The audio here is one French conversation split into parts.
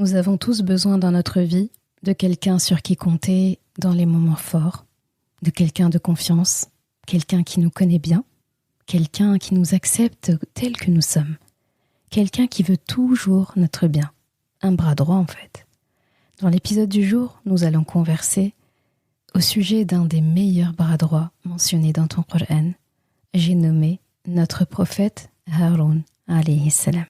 Nous avons tous besoin dans notre vie de quelqu'un sur qui compter dans les moments forts, de quelqu'un de confiance, quelqu'un qui nous connaît bien, quelqu'un qui nous accepte tel que nous sommes, quelqu'un qui veut toujours notre bien, un bras droit en fait. Dans l'épisode du jour, nous allons converser au sujet d'un des meilleurs bras droits mentionnés dans ton Coran. J'ai nommé notre prophète Haroun alayhi salam.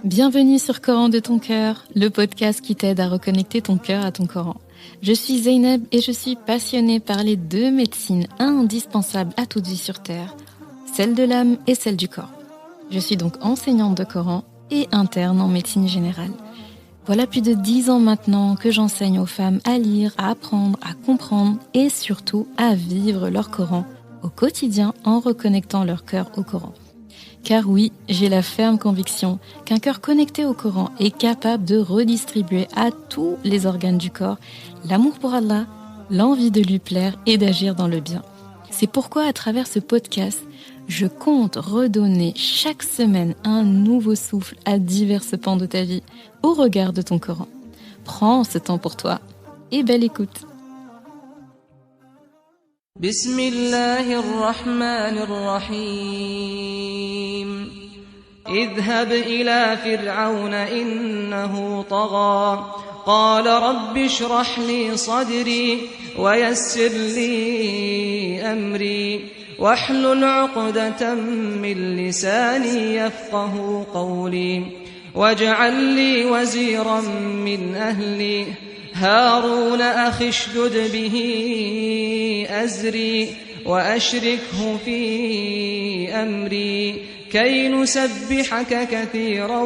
Bienvenue sur Coran de ton cœur, le podcast qui t'aide à reconnecter ton cœur à ton Coran. Je suis Zeynep et je suis passionnée par les deux médecines indispensables à toute vie sur Terre, celle de l'âme et celle du corps. Je suis donc enseignante de Coran et interne en médecine générale. Voilà plus de 10 ans maintenant que j'enseigne aux femmes à lire, à apprendre, à comprendre et surtout à vivre leur Coran au quotidien en reconnectant leur cœur au Coran. Car oui, j'ai la ferme conviction qu'un cœur connecté au Coran est capable de redistribuer à tous les organes du corps l'amour pour Allah, l'envie de lui plaire et d'agir dans le bien. C'est pourquoi à travers ce podcast, je compte redonner chaque semaine un nouveau souffle à divers pans de ta vie au regard de ton Coran. Prends ce temps pour toi et belle écoute. بسم الله الرحمن الرحيم اذهب إلى فرعون إنه طغى قال رب اشرح لي صدري ويسر لي أمري واحلل عقدة من لساني يفقه قولي واجعل لي وزيرا من أهلي هارون أخي اشدد به أزري وأشركه في أمري كي نسبحك كثيرا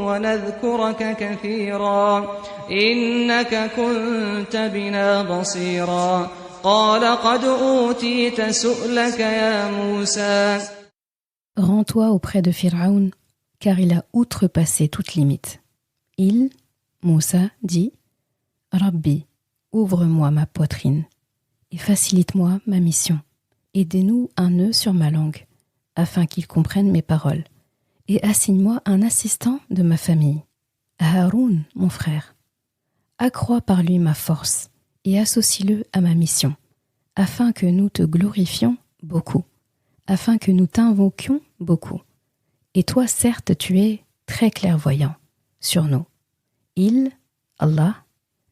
ونذكرك كثيرا إنك كنت بنا بصيرا قال قد أوتيت سؤلك يا موسى. Rends-toi auprès de Pharaon, car il a outrepassé toute limite. Il, Moussa, dit « Rabbi, ouvre-moi ma poitrine et facilite-moi ma mission. Aidez-nous un nœud sur ma langue, afin qu'il comprenne mes paroles, et assigne-moi un assistant de ma famille, Haroun, mon frère. Accrois par lui ma force et associe-le à ma mission, afin que nous te glorifions beaucoup, afin que nous t'invoquions beaucoup. Et toi, certes, tu es très clairvoyant sur nous. Il, Allah,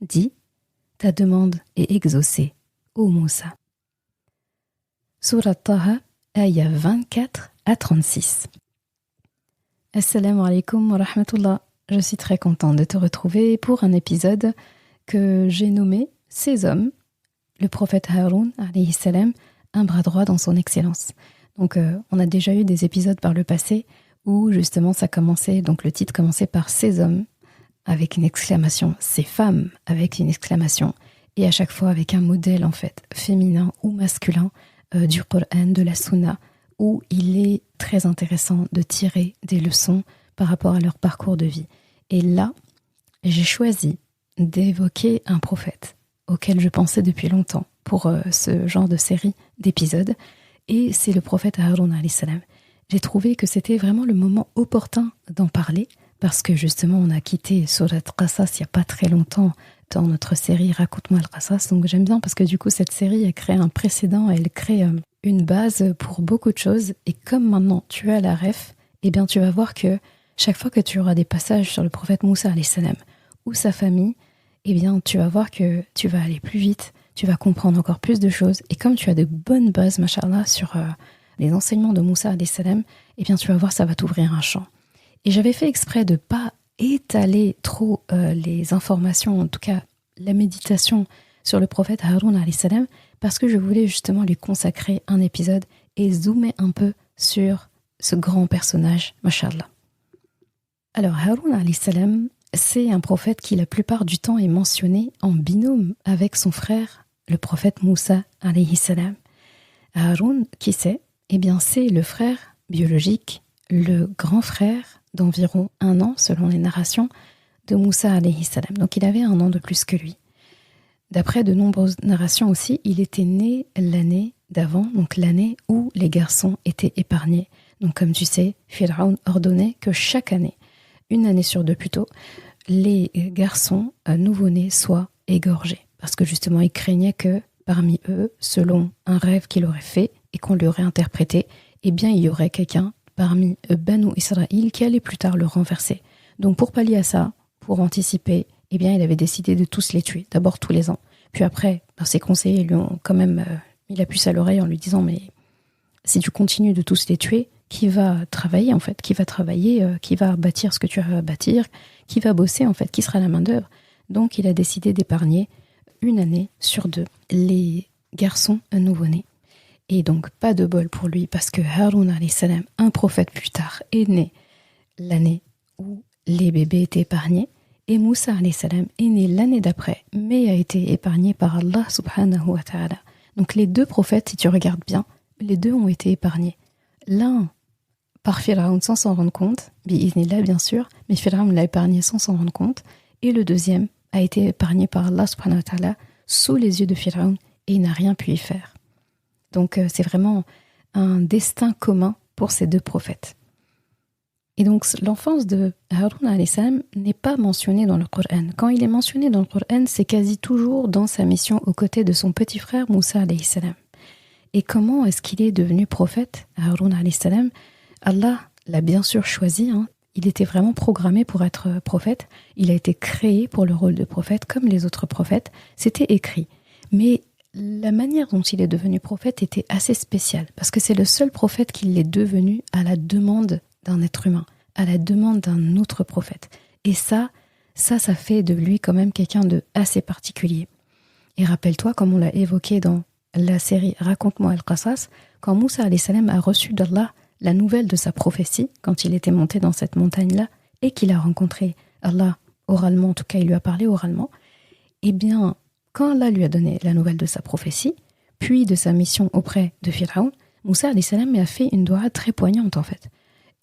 dit, ta demande est exaucée, ô Moussa. Surat Taha, ayah 24 à 36. Assalamu alaikum wa rahmatullah. Je suis très contente de te retrouver pour un épisode que j'ai nommé Ces hommes, le prophète Haroun, alayhi salam, un bras droit dans son excellence. Donc on a déjà eu des épisodes par le passé où justement ça commençait, donc le titre commençait par Ces hommes, avec une exclamation, ces femmes avec une exclamation, et à chaque fois avec un modèle en fait, féminin ou masculin du Coran, de la Sunna, où il est très intéressant de tirer des leçons par rapport à leur parcours de vie. Et là, j'ai choisi d'évoquer un prophète auquel je pensais depuis longtemps pour ce genre de série d'épisodes, et c'est le prophète Haroun alayhi salam. J'ai trouvé que c'était vraiment le moment opportun d'en parler, parce que justement on a quitté Surat Qasas il n'y a pas très longtemps dans notre série Raconte-moi le Qasas, donc j'aime bien parce que du coup cette série elle crée un précédent, elle crée une base pour beaucoup de choses, et comme maintenant tu as la ref, eh bien tu vas voir que chaque fois que tu auras des passages sur le prophète Moussa alayhi salam ou sa famille, eh bien tu vas voir que tu vas aller plus vite, tu vas comprendre encore plus de choses, et comme tu as de bonnes bases, mashallah, sur les enseignements de Moussa alayhi salam, eh bien tu vas voir, ça va t'ouvrir un champ. Et j'avais fait exprès de ne pas étaler trop les informations, en tout cas la méditation sur le prophète Haroun alayhi salam, parce que je voulais justement lui consacrer un épisode et zoomer un peu sur ce grand personnage, mashallah. Alors Haroun alayhi salam, c'est un prophète qui la plupart du temps est mentionné en binôme avec son frère, le prophète Moussa alayhi salam. Haroun, qui c'est ? Eh bien c'est le frère biologique, le grand frère d'environ 1 an, selon les narrations, de Moussa alayhi salam. Donc il avait 1 an de plus que lui. D'après de nombreuses narrations aussi, il était né l'année d'avant, donc l'année où les garçons étaient épargnés. Donc comme tu sais, Pharaon ordonnait que chaque année, 1 année sur 2 plutôt, les garçons nouveau-nés soient égorgés. Parce que justement, il craignait que parmi eux, selon un rêve qu'il aurait fait et qu'on lui aurait interprété, eh bien il y aurait quelqu'un parmi Banu Israël qui allait plus tard le renverser. Donc pour pallier à ça, pour anticiper, eh bien il avait décidé de tous les tuer, d'abord tous les ans. Puis après, ses conseillers lui ont quand même mis la puce à l'oreille en lui disant « mais si tu continues de tous les tuer, qui va travailler en fait, qui va travailler, qui va bâtir ce que tu as à bâtir, qui va bosser en fait, qui sera la main d'œuvre ?» Donc il a décidé d'épargner 1 année sur 2 les garçons nouveau-nés. Et donc pas de bol pour lui parce que Haroun alayhi salam, un prophète plus tard, est né l'année où les bébés étaient épargnés. Et Moussa alayhi salam est né l'année d'après, mais a été épargné par Allah subhanahu wa ta'ala. Donc les 2 prophètes, si tu regardes bien, les 2 ont été épargnés. L'un par Pharaon sans s'en rendre compte, bi'iznillah bien sûr, mais Pharaon l'a épargné sans s'en rendre compte. Et le deuxième a été épargné par Allah subhanahu wa ta'ala sous les yeux de Pharaon et il n'a rien pu y faire. Donc c'est vraiment un destin commun pour ces 2 prophètes. Et donc l'enfance de Haroun alayhi salam n'est pas mentionnée dans le Coran. Quand il est mentionné dans le Coran, c'est quasi toujours dans sa mission aux côtés de son petit frère Moussa alayhi salam. Et comment est-ce qu'il est devenu prophète, Haroun alayhi salam? Allah l'a bien sûr choisi, Il était vraiment programmé pour être prophète. Il a été créé pour le rôle de prophète comme les autres prophètes. C'était écrit. Mais la manière dont il est devenu prophète était assez spéciale parce que c'est le seul prophète qui l'est devenu à la demande d'un être humain, à la demande d'un autre prophète. Et ça fait de lui quand même quelqu'un de assez particulier. Et rappelle-toi, comme on l'a évoqué dans la série Raconte-moi Al-Qasas, quand Moussa alayhi salam a reçu d'Allah la nouvelle de sa prophétie, quand il était monté dans cette montagne-là, et qu'il a rencontré Allah oralement, en tout cas il lui a parlé oralement, eh bien, quand Allah lui a donné la nouvelle de sa prophétie, puis de sa mission auprès de Pharaon, Moussa alayhi salam a fait une doua très poignante en fait.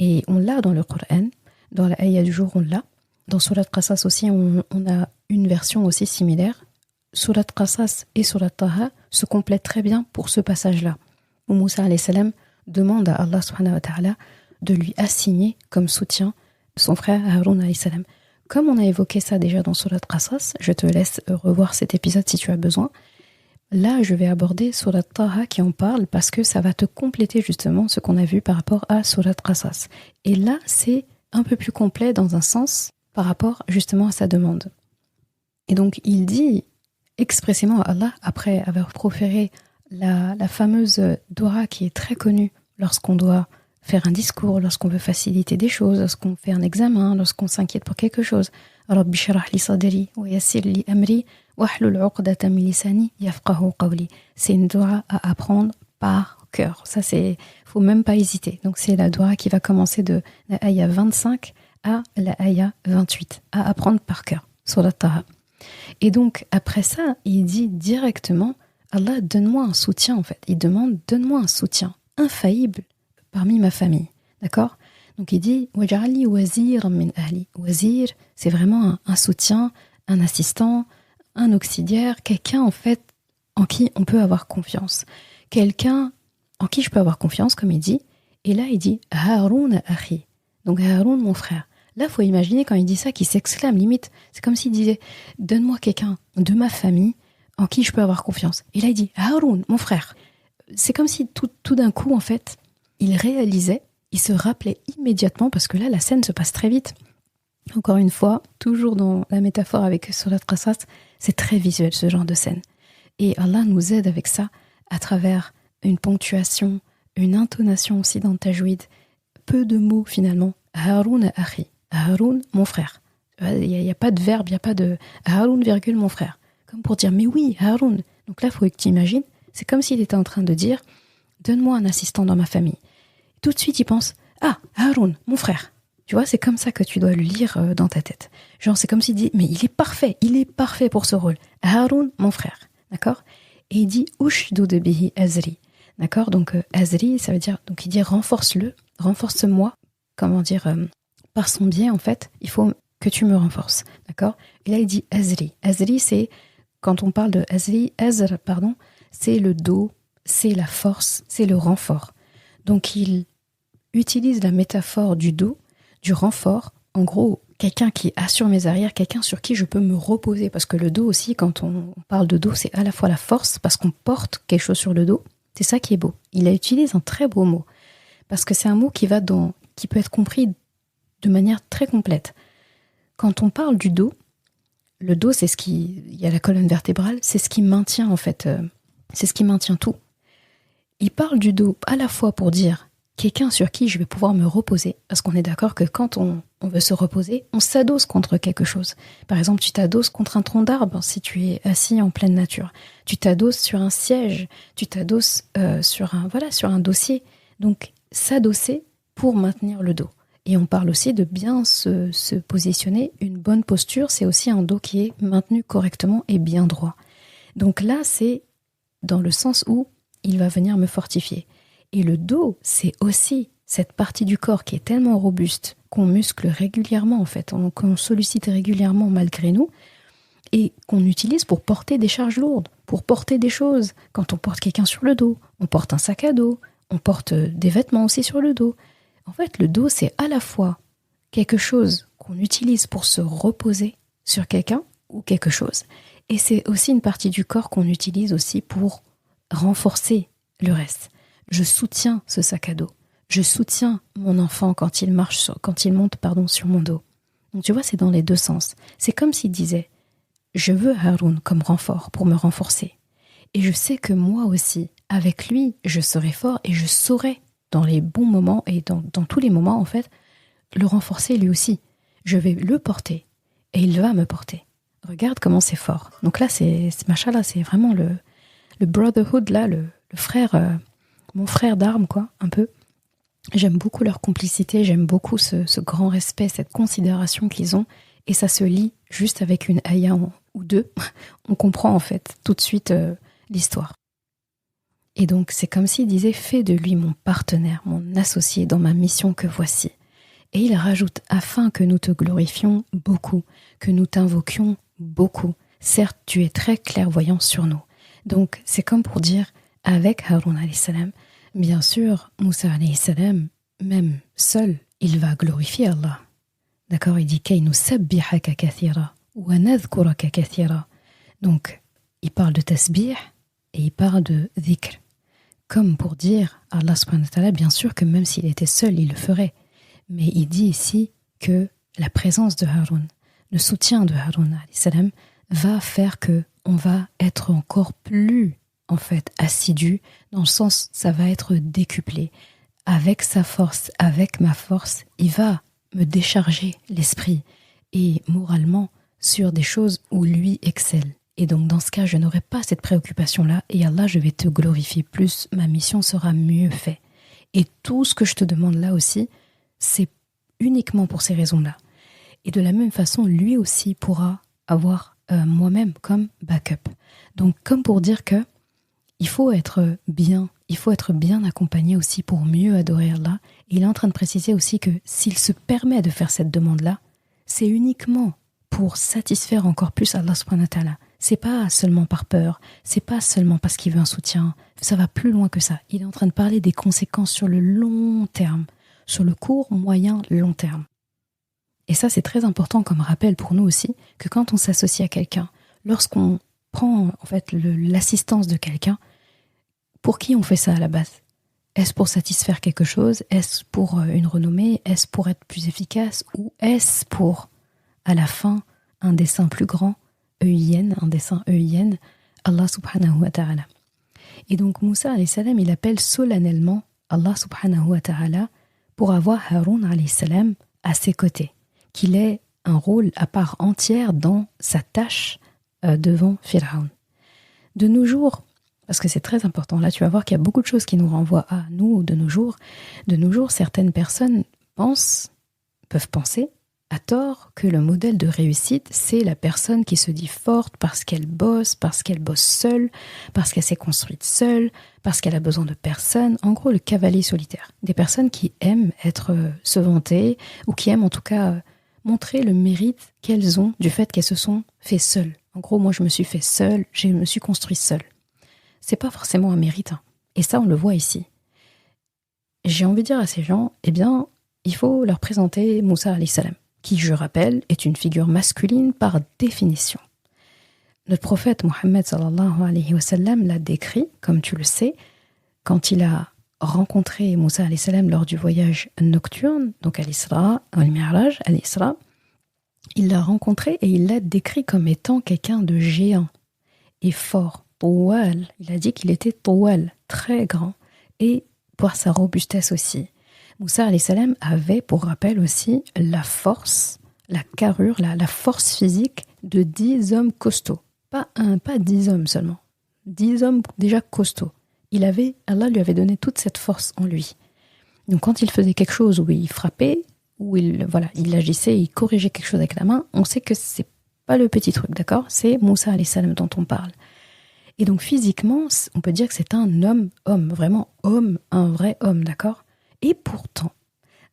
Et on l'a dans le Coran, dans la ayah du jour on l'a, dans Surat Qasas aussi on a une version aussi similaire. Surat Qasas et Surat Taha se complètent très bien pour ce passage-là, où Moussa alayhi salam demande à Allah subhanahu wa ta'ala de lui assigner comme soutien son frère Haroun alayhi salam. Comme on a évoqué ça déjà dans Surat Qasas, je te laisse revoir cet épisode si tu as besoin. Là, je vais aborder Surat Taha qui en parle parce que ça va te compléter justement ce qu'on a vu par rapport à Surat Qasas. Et là, c'est un peu plus complet dans un sens par rapport justement à sa demande. Et donc, il dit expressément à Allah, après avoir proféré la fameuse doua qui est très connue lorsqu'on doit faire un discours, lorsqu'on veut faciliter des choses, lorsqu'on fait un examen, lorsqu'on s'inquiète pour quelque chose. Rabbi shrah li sadri wa yassir li amri wahlul 'uqdatan min lisani yafqahu qawli. C'est une doua à apprendre par cœur. Ça faut même pas hésiter. Donc c'est la doua qui va commencer de la ayah 25 à la ayah 28 à apprendre par cœur sur la Taha. Et donc après ça, il dit directement Allah, donne-moi un soutien en fait. Il demande donne-moi un soutien infaillible parmi ma famille. D'accord? Donc il dit waj'alni waziran min ahli. Wazir, c'est vraiment un soutien, un assistant, un auxiliaire, quelqu'un en fait en qui on peut avoir confiance. Quelqu'un en qui je peux avoir confiance, comme il dit. Et là, il dit Haroun akhi. Donc Haroun, mon frère. Là, il faut imaginer quand il dit ça, qu'il s'exclame limite. C'est comme s'il disait donne-moi quelqu'un de ma famille en qui je peux avoir confiance. Et là, il dit Haroun, mon frère. C'est comme si tout d'un coup, en fait, il réalisait, il se rappelait immédiatement, parce que là, la scène se passe très vite. Encore une fois, toujours dans la métaphore avec Surat Qasas, c'est très visuel ce genre de scène. Et Allah nous aide avec ça, à travers une ponctuation, une intonation aussi dans le tajwid, peu de mots finalement. Haroun akhi, Haroun, mon frère. Il n'y a pas de verbe, il n'y a pas de Haroun, virgule, mon frère. Comme pour dire, mais oui, Haroun. Donc là, il faut que tu imagines, c'est comme s'il était en train de dire, donne-moi un assistant dans ma famille. Tout de suite, il pense, ah, Haroun, mon frère. Tu vois, c'est comme ça que tu dois le lire dans ta tête. Genre, c'est comme s'il dit, mais il est parfait pour ce rôle. Haroun, mon frère. D'accord? Et il dit, ushdud bihi azri. D'accord? Donc, azri, ça veut dire, donc il dit, renforce-le renforce-moi, par son biais, en fait, il faut que tu me renforces, d'accord? Et là, il dit Azri. Azri, c'est, quand on parle de Azri, c'est le dos, c'est la force, c'est le renfort. Donc, il utilise la métaphore du dos, du renfort, en gros, quelqu'un qui assure mes arrières, quelqu'un sur qui je peux me reposer, parce que le dos aussi, quand on parle de dos, c'est à la fois la force, parce qu'on porte quelque chose sur le dos, c'est ça qui est beau. Il a utilisé un très beau mot, parce que c'est un mot qui peut être compris de manière très complète. Quand on parle du dos, le dos, il y a la colonne vertébrale, c'est ce qui maintient en fait, c'est ce qui maintient tout. Il parle du dos à la fois pour dire quelqu'un sur qui je vais pouvoir me reposer, parce qu'on est d'accord que quand on veut se reposer, on s'adosse contre quelque chose. Par exemple, tu t'adosses contre un tronc d'arbre si tu es assis en pleine nature. Tu t'adosses sur un siège, tu t'adosses sur un dossier. Donc, s'adosser pour maintenir le dos. Et on parle aussi de bien se positionner. Une bonne posture, c'est aussi un dos qui est maintenu correctement et bien droit. Donc là, c'est dans le sens où il va venir me fortifier. Et le dos, c'est aussi cette partie du corps qui est tellement robuste, qu'on muscle régulièrement en fait, qu'on sollicite régulièrement malgré nous, et qu'on utilise pour porter des charges lourdes, pour porter des choses. Quand on porte quelqu'un sur le dos, on porte un sac à dos, on porte des vêtements aussi sur le dos. En fait, le dos, c'est à la fois quelque chose qu'on utilise pour se reposer sur quelqu'un ou quelque chose, et c'est aussi une partie du corps qu'on utilise aussi pour renforcer le reste. Je soutiens ce sac à dos. Je soutiens mon enfant quand il monte sur mon dos. Donc tu vois, c'est dans les deux sens. C'est comme s'il disait, je veux Haroun comme renfort pour me renforcer. Et je sais que moi aussi, avec lui, je serai fort et je saurai dans les bons moments et dans tous les moments, en fait, le renforcer lui aussi. Je vais le porter et il va me porter. Regarde comment c'est fort. Donc là, machallah, c'est vraiment le brotherhood, là, le frère, mon frère d'armes, quoi, un peu. J'aime beaucoup leur complicité, j'aime beaucoup ce grand respect, cette considération qu'ils ont. Et ça se lit juste avec une aya ou deux. On comprend en fait tout de suite l'histoire. Et donc c'est comme s'il disait « Fais de lui mon partenaire, mon associé dans ma mission que voici ». Et il rajoute « Afin que nous te glorifions beaucoup, que nous t'invoquions beaucoup. Certes, tu es très clairvoyant sur nous. » Donc c'est comme pour dire, avec Haroun alayhi salam, bien sûr, Moussa alayhi salam, même seul, il va glorifier Allah. D'accord, il dit « Kay nusabbihaka kathira wa nadhkuraka kathira ». Donc, il parle de tasbih et il parle de dhikr. Comme pour dire, Allah subhanahu wa ta'ala, bien sûr que même s'il était seul, il le ferait. Mais il dit ici que la présence de Haroun, le soutien de Haroun alayhi salam, va faire que on va être encore plus, en fait, assidu, dans le sens, ça va être décuplé. Avec sa force, avec ma force, il va me décharger l'esprit et moralement sur des choses où lui excelle. Et donc dans ce cas, je n'aurai pas cette préoccupation-là et Allah, je vais te glorifier plus, ma mission sera mieux faite. Et tout ce que je te demande là aussi, c'est uniquement pour ces raisons-là. Et de la même façon, lui aussi pourra avoir moi-même comme backup. Donc comme pour dire que il faut être bien accompagné aussi pour mieux adorer Allah. Et il est en train de préciser aussi que s'il se permet de faire cette demande-là, c'est uniquement pour satisfaire encore plus Allah subhanahu wa ta'ala. C'est pas seulement par peur, c'est pas seulement parce qu'il veut un soutien, ça va plus loin que ça. Il est en train de parler des conséquences sur le long terme, sur le court, moyen, long terme. Et ça, c'est très important comme rappel pour nous aussi, que quand on s'associe à quelqu'un, lorsqu'on prend en fait l'assistance de quelqu'un, pour qui on fait ça à la base ? Est-ce pour satisfaire quelque chose ? Est-ce pour une renommée ? Est-ce pour être plus efficace ? Ou est-ce pour, à la fin, un dessein plus grand, un dessein EIN, Allah subhanahu wa ta'ala. Et donc Moussa alayhi salam, il appelle solennellement Allah subhanahu wa ta'ala pour avoir Haroun alayhi salam à ses côtés, qu'il ait un rôle à part entière dans sa tâche devant Pharaon. De nos jours, parce que c'est très important, là tu vas voir qu'il y a beaucoup de choses qui nous renvoient à nous de nos jours. De nos jours, certaines personnes peuvent penser à tort que le modèle de réussite, c'est la personne qui se dit forte parce qu'elle bosse seule, parce qu'elle s'est construite seule, parce qu'elle a besoin de personne. En gros, le cavalier solitaire. Des personnes qui aiment se vanter, ou qui aiment en tout cas montrer le mérite qu'elles ont du fait qu'elles se sont fait seules. En gros, moi je me suis fait seule, je me suis construit seule. C'est pas forcément un mérite, hein. Et ça, on le voit ici. J'ai envie de dire à ces gens, eh bien, il faut leur présenter Moussa alayhi salam, qui, je rappelle, est une figure masculine par définition. Notre prophète Mohammed sallallahu alayhi wa sallam l'a décrit, comme tu le sais, quand il a rencontré Moussa alayhi salam lors du voyage nocturne, donc à l'Isra, al-Mi'raj, à l'Isra. Il l'a rencontré et il l'a décrit comme étant quelqu'un de géant et fort. Tawal, il a dit qu'il était tawal, très grand, et pour sa robustesse aussi. Moussa alayhi salam avait, pour rappel aussi, la force, la carrure, la force physique de 10 hommes costauds. Pas 10 hommes seulement. 10 hommes déjà costauds. Allah lui avait donné toute cette force en lui. Donc quand il faisait quelque chose où il frappait, où il agissait, il corrigeait quelque chose avec la main, on sait que c'est pas le petit truc, d'accord? C'est Moussa alayhi salam dont on parle. Et donc physiquement, on peut dire que c'est un homme, vraiment homme, un vrai homme, d'accord? Et pourtant,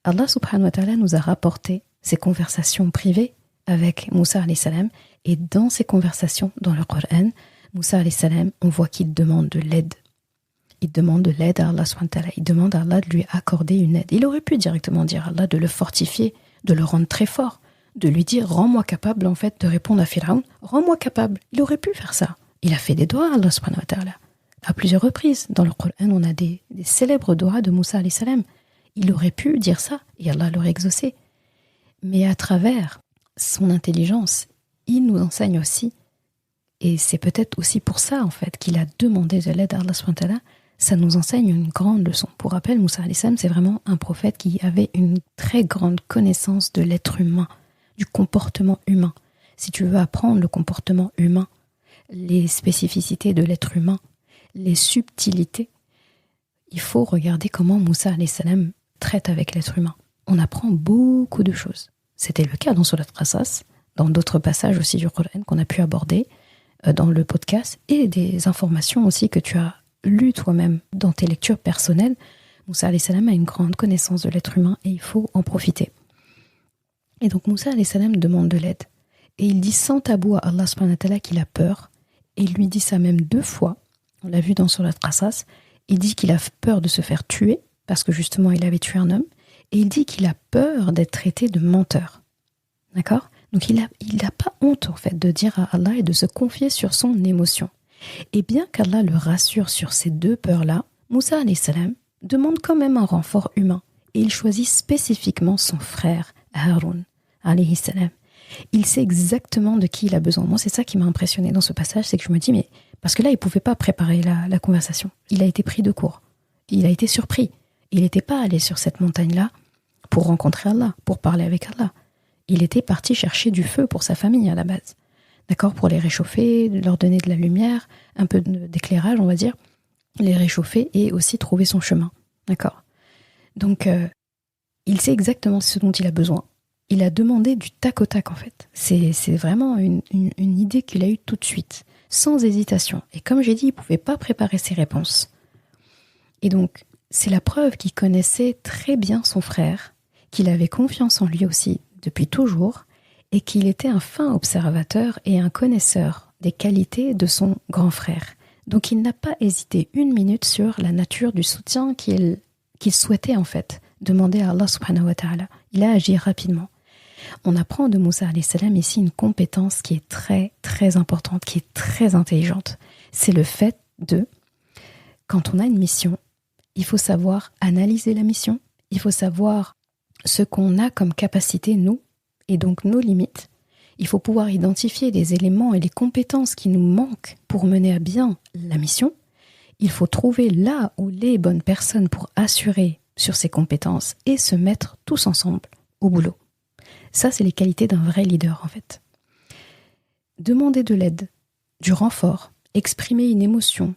Allah subhanahu wa ta'ala nous a rapporté ces conversations privées avec Moussa alayhi salam, et dans ces conversations, dans le Coran, Moussa alayhi salam, on voit qu'il demande de l'aide. Il demande de l'aide à Allah subhanahu wa ta'ala, il demande à Allah de lui accorder une aide. Il aurait pu directement dire à Allah de le fortifier, de le rendre très fort, de lui dire « rends-moi capable en fait de répondre à Pharaon, rends-moi capable ». Il aurait pu faire ça. Il a fait des doigts à Allah subhanahu wa ta'ala à plusieurs reprises. Dans le Coran, on a des célèbres doigts de Moussa alayhi salam. Il aurait pu dire ça et Allah l'aurait exaucé. Mais à travers son intelligence, il nous enseigne aussi, et c'est peut-être aussi pour ça en fait qu'il a demandé de l'aide à Allah subhanahu wa ta'ala, ça nous enseigne une grande leçon. Pour rappel, Moussa alayhi salam, c'est vraiment un prophète qui avait une très grande connaissance de l'être humain, du comportement humain. Si tu veux apprendre le comportement humain, les spécificités de l'être humain, les subtilités, il faut regarder comment Moussa alayhi salam traite avec l'être humain. On apprend beaucoup de choses. C'était le cas dans Surat Qasas, dans d'autres passages aussi du Coran qu'on a pu aborder dans le podcast, et des informations aussi que tu as lues toi-même dans tes lectures personnelles. Moussa alayhi salam a une grande connaissance de l'être humain et il faut en profiter. Et donc Moussa alayhi salam demande de l'aide. Et il dit sans tabou à Allah subhanahu wa ta'ala qu'il a peur. Et il lui dit ça même 2 fois. On l'a vu dans Surat Qasas. Il dit qu'il a peur de se faire tuer, parce que justement il avait tué un homme. Et il dit qu'il a peur d'être traité de menteur. D'accord ? Donc il n'a pas honte en fait de dire à Allah et de se confier sur son émotion. Et bien qu'Allah le rassure sur ces 2 peurs-là, Moussa alayhi salam demande quand même un renfort humain. Et il choisit spécifiquement son frère Haroun alayhi salam. Il sait exactement de qui il a besoin. Moi, c'est ça qui m'a impressionné dans ce passage, c'est que je me dis, mais parce que là, il ne pouvait pas préparer la conversation. Il a été pris de court. Il a été surpris. Il n'était pas allé sur cette montagne-là pour rencontrer Allah, pour parler avec Allah. Il était parti chercher du feu pour sa famille à la base. D'accord, pour les réchauffer, leur donner de la lumière, un peu d'éclairage, on va dire, les réchauffer et aussi trouver son chemin. D'accord. Donc, il sait exactement ce dont il a besoin. Il a demandé du tac au tac, en fait. C'est vraiment une idée qu'il a eue tout de suite, sans hésitation. Et comme j'ai dit, il ne pouvait pas préparer ses réponses. Et donc, c'est la preuve qu'il connaissait très bien son frère, qu'il avait confiance en lui aussi depuis toujours, et qu'il était un fin observateur et un connaisseur des qualités de son grand frère. Donc il n'a pas hésité 1 minute sur la nature du soutien qu'il souhaitait en fait demander à Allah subhanahu wa ta'ala. Il a agi rapidement. On apprend de Moussa alayhi salam ici une compétence qui est très très importante, qui est très intelligente. C'est le fait de, quand on a une mission, il faut savoir analyser la mission, il faut savoir ce qu'on a comme capacité, nous, et donc nos limites. Il faut pouvoir identifier les éléments et les compétences qui nous manquent pour mener à bien la mission. Il faut trouver là où les bonnes personnes pour assurer sur ces compétences et se mettre tous ensemble au boulot. Ça, c'est les qualités d'un vrai leader, en fait. Demander de l'aide, du renfort, exprimer une émotion,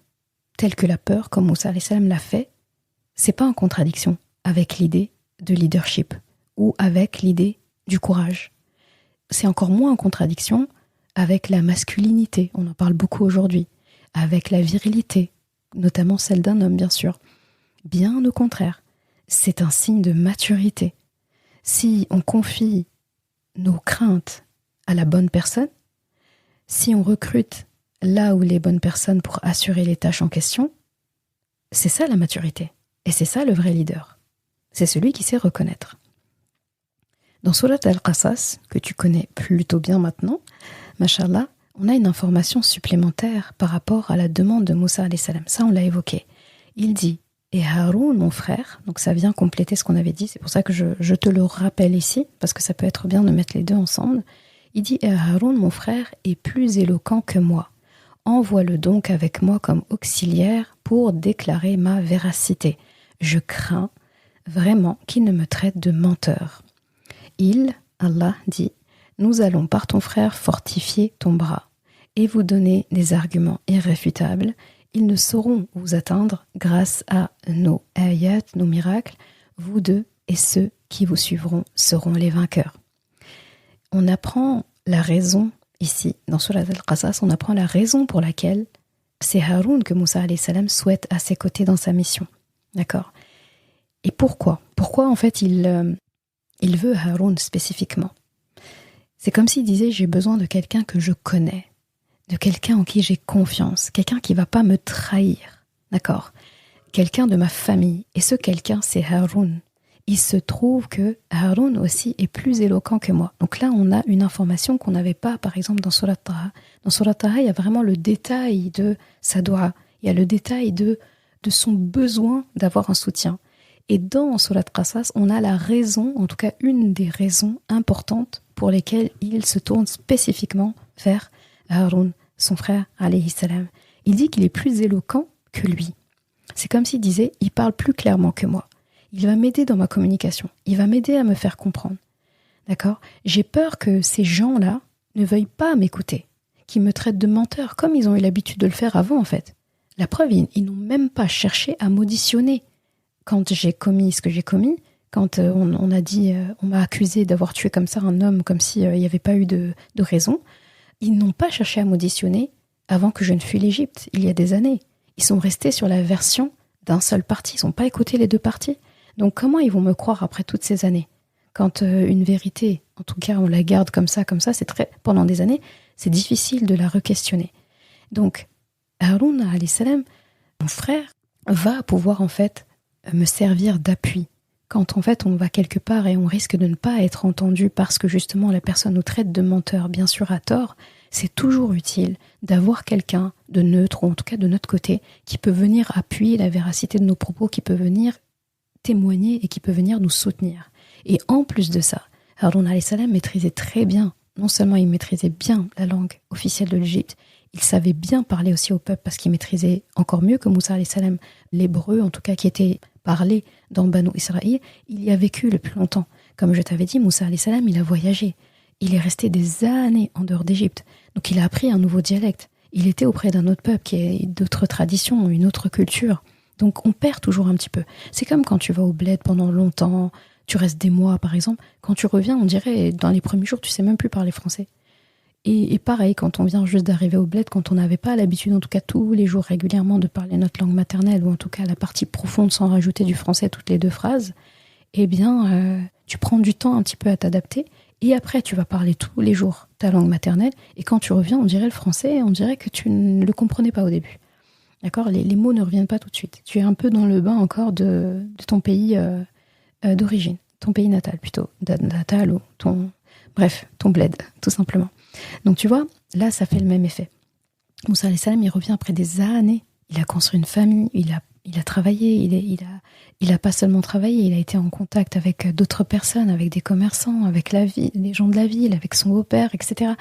telle que la peur, comme Moussa alayhi salam l'a fait, c'est pas en contradiction avec l'idée de leadership ou avec l'idée du courage. c'est encore moins en contradiction avec la masculinité, on en parle beaucoup aujourd'hui, avec la virilité, notamment celle d'un homme bien sûr. Bien au contraire, c'est un signe de maturité. Si on confie nos craintes à la bonne personne, si on recrute là où les bonnes personnes pour assurer les tâches en question, c'est ça la maturité. Et c'est ça le vrai leader. C'est celui qui sait reconnaître. Dans Surat Al-Qasas, que tu connais plutôt bien maintenant, Mashallah, on a une information supplémentaire par rapport à la demande de Moussa alayhi salam. Ça, on l'a évoqué. Il dit, et Haroun, mon frère, donc ça vient compléter ce qu'on avait dit, c'est pour ça que je te le rappelle ici, parce que ça peut être bien de mettre les deux ensemble. Il dit, et Haroun, mon frère, est plus éloquent que moi. Envoie-le donc avec moi comme auxiliaire pour déclarer ma véracité. Je crains vraiment qu'il ne me traite de menteur. Allah dit, nous allons par ton frère fortifier ton bras et vous donner des arguments irréfutables. Ils ne sauront vous atteindre grâce à nos ayat, nos miracles. Vous deux et ceux qui vous suivront seront les vainqueurs. On apprend la raison ici, dans Surat Al-Qasas, on apprend la raison pour laquelle c'est Haroun que Moussa alayhi salam souhaite à ses côtés dans sa mission. D'accord ? Et pourquoi ? Pourquoi en fait il veut Haroun spécifiquement ? C'est comme s'il disait, j'ai besoin de quelqu'un que je connais, de quelqu'un en qui j'ai confiance, quelqu'un qui ne va pas me trahir, d'accord ? Quelqu'un de ma famille. Et ce quelqu'un, c'est Haroun. Il se trouve que Haroun aussi est plus éloquent que moi. Donc là, on a une information qu'on n'avait pas, par exemple, dans Surat Taha. Dans Surat Taha, il y a vraiment le détail de sa doua. Il y a le détail de son besoin d'avoir un soutien. Et dans Surat Qasas, on a la raison, en tout cas une des raisons importantes pour lesquelles il se tourne spécifiquement vers Haroun, son frère, alayhi salam. Il dit qu'il est plus éloquent que lui. C'est comme s'il disait, il parle plus clairement que moi. Il va m'aider dans ma communication. Il va m'aider à me faire comprendre. D'accord ? J'ai peur que ces gens-là ne veuillent pas m'écouter, qu'ils me traitent de menteur, comme ils ont eu l'habitude de le faire avant, en fait. La preuve, ils n'ont même pas cherché à m'auditionner. Quand j'ai commis ce que j'ai commis, quand on a dit, on m'a accusé d'avoir tué comme ça un homme, comme s'il n'y avait pas eu de raison, ils n'ont pas cherché à m'auditionner avant que je ne fuis l'Égypte, il y a des années. Ils sont restés sur la version d'un seul parti, ils n'ont pas écouté les deux parties. Donc comment ils vont me croire après toutes ces années ? Quand une vérité, en tout cas on la garde comme ça, pendant des années, c'est difficile de la re-questionner. Donc Haroun alayhi salam, mon frère, va pouvoir en fait me servir d'appui. Quand en fait on va quelque part et on risque de ne pas être entendu parce que justement la personne nous traite de menteur, bien sûr à tort, c'est toujours utile d'avoir quelqu'un de neutre, ou en tout cas de notre côté, qui peut venir appuyer la véracité de nos propos, qui peut venir témoigner et qui peut venir nous soutenir. Et en plus de ça, Haroun alayhi salam maîtrisait très bien, non seulement il maîtrisait bien la langue officielle de l'Égypte, il savait bien parler aussi au peuple parce qu'il maîtrisait encore mieux que Moussa alayhi salam l'hébreu, en tout cas qui était parlé dans Banu Israël. Il y a vécu le plus longtemps. Comme je t'avais dit, Moussa alayhi salam, il a voyagé. Il est resté des années en dehors d'Égypte. Donc il a appris un nouveau dialecte. Il était auprès d'un autre peuple qui a d'autres traditions, une autre culture. Donc on perd toujours un petit peu. C'est comme quand tu vas au bled pendant longtemps, tu restes des mois par exemple. Quand tu reviens, on dirait, dans les premiers jours, tu sais même plus parler français. Et pareil, quand on vient juste d'arriver au bled, quand on n'avait pas l'habitude, en tout cas tous les jours régulièrement, de parler notre langue maternelle, ou en tout cas la partie profonde sans rajouter du français toutes les deux phrases, eh bien, tu prends du temps un petit peu à t'adapter, et après tu vas parler tous les jours ta langue maternelle, et quand tu reviens, on dirait le français, on dirait que tu ne le comprenais pas au début. D'accord ? Les mots ne reviennent pas tout de suite. Tu es un peu dans le bain encore de ton pays d'origine, ton pays natal plutôt, natal ou ton bled, tout simplement. Donc tu vois, là ça fait le même effet. Moussa alayhi salam, il revient après des années, il a construit une famille, il a travaillé, il a pas seulement travaillé, il a été en contact avec d'autres personnes, avec des commerçants, avec la ville, les gens de la ville, avec son beau-père, etc.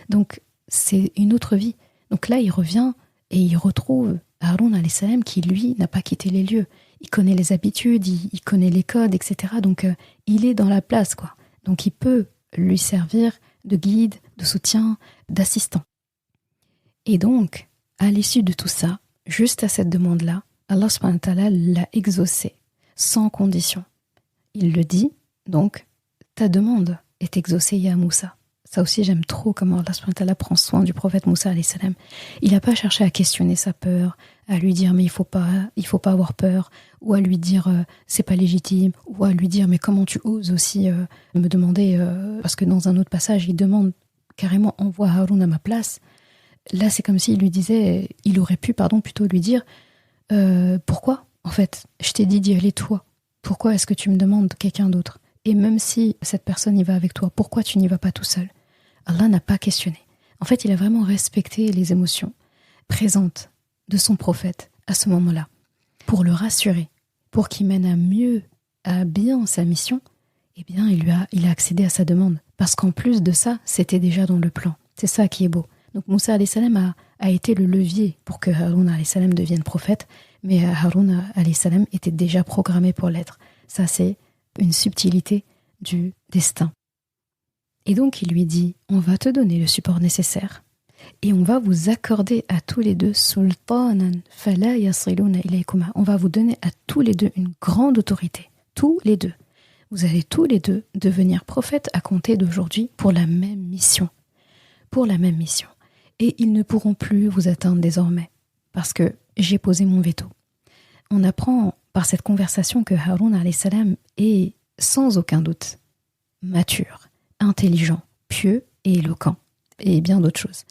Donc c'est une autre vie. Donc là il revient et il retrouve Haroun alayhi salam qui lui n'a pas quitté les lieux. Il connaît les habitudes, il connaît les codes, etc. Donc il est dans la place, quoi. Donc il peut lui servir de guide, de soutien, d'assistant. Et donc, à l'issue de tout ça, juste à cette demande-là, Allah subhanahu wa ta'ala l'a exaucé, sans condition. Il le dit, donc, ta demande est exaucée, ya Moussa. Ça aussi, j'aime trop comment Allah subhanahu wa ta'ala prend soin du prophète Moussa alayhi salam. Il n'a pas cherché à questionner sa peur, à lui dire mais il faut pas avoir peur, ou à lui dire c'est pas légitime, ou à lui dire mais comment tu oses aussi me demander, parce que dans un autre passage, il demande carrément envoie Haroun à ma place. Là, c'est comme s'il lui disait, il aurait pu, plutôt lui dire pourquoi, en fait, je t'ai dit d'y aller toi. Pourquoi est-ce que tu me demandes quelqu'un d'autre? Et même si cette personne y va avec toi, pourquoi tu n'y vas pas tout seul? Allah n'a pas questionné. En fait, il a vraiment respecté les émotions présentes de son prophète à ce moment-là, pour le rassurer, pour qu'il mène à bien sa mission. Eh bien, il a accédé à sa demande. Parce qu'en plus de ça, c'était déjà dans le plan. C'est ça qui est beau. Donc Moussa alayhi salam a été le levier pour que Haroun alayhi salam devienne prophète, mais Haroun alayhi salam était déjà programmé pour l'être. Ça, c'est une subtilité du destin. Et donc il lui dit, on va te donner le support nécessaire et on va vous accorder à tous les deux sultanan fala yasiluna ilaykuma. On va vous donner à tous les deux une grande autorité, tous les deux. Vous allez tous les deux devenir prophètes à compter d'aujourd'hui pour la même mission. Pour la même mission. Et ils ne pourront plus vous atteindre désormais, parce que j'ai posé mon veto. On apprend par cette conversation que Haroun alayhi salam est sans aucun doute mature, intelligent, pieux et éloquent, et bien d'autres choses.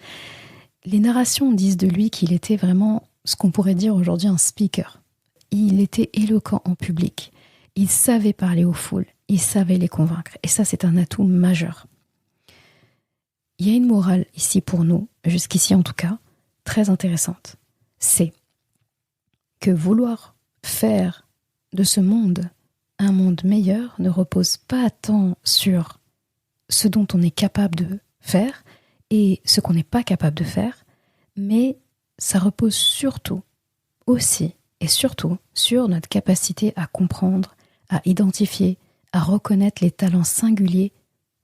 Les narrations disent de lui qu'il était vraiment ce qu'on pourrait dire aujourd'hui un speaker. Il était éloquent en public, il savait parler aux foules, il savait les convaincre, et ça c'est un atout majeur. Il y a une morale ici pour nous, jusqu'ici en tout cas, très intéressante. C'est que vouloir faire de ce monde un monde meilleur ne repose pas tant sur ce dont on est capable de faire et ce qu'on n'est pas capable de faire, mais ça repose surtout, aussi et surtout, sur notre capacité à comprendre, à identifier, à reconnaître les talents singuliers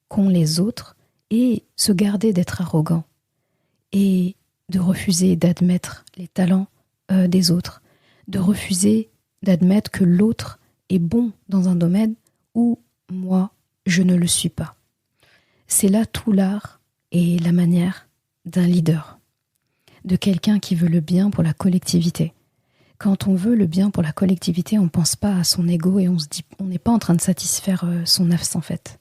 qu'ont les autres et se garder d'être arrogant et de refuser d'admettre les talents des autres, de refuser d'admettre que l'autre est bon dans un domaine où moi, je ne le suis pas. C'est là tout l'art et la manière d'un leader, de quelqu'un qui veut le bien pour la collectivité. Quand on veut le bien pour la collectivité, on ne pense pas à son ego et on se dit, on n'est pas en train de satisfaire son nafs en fait.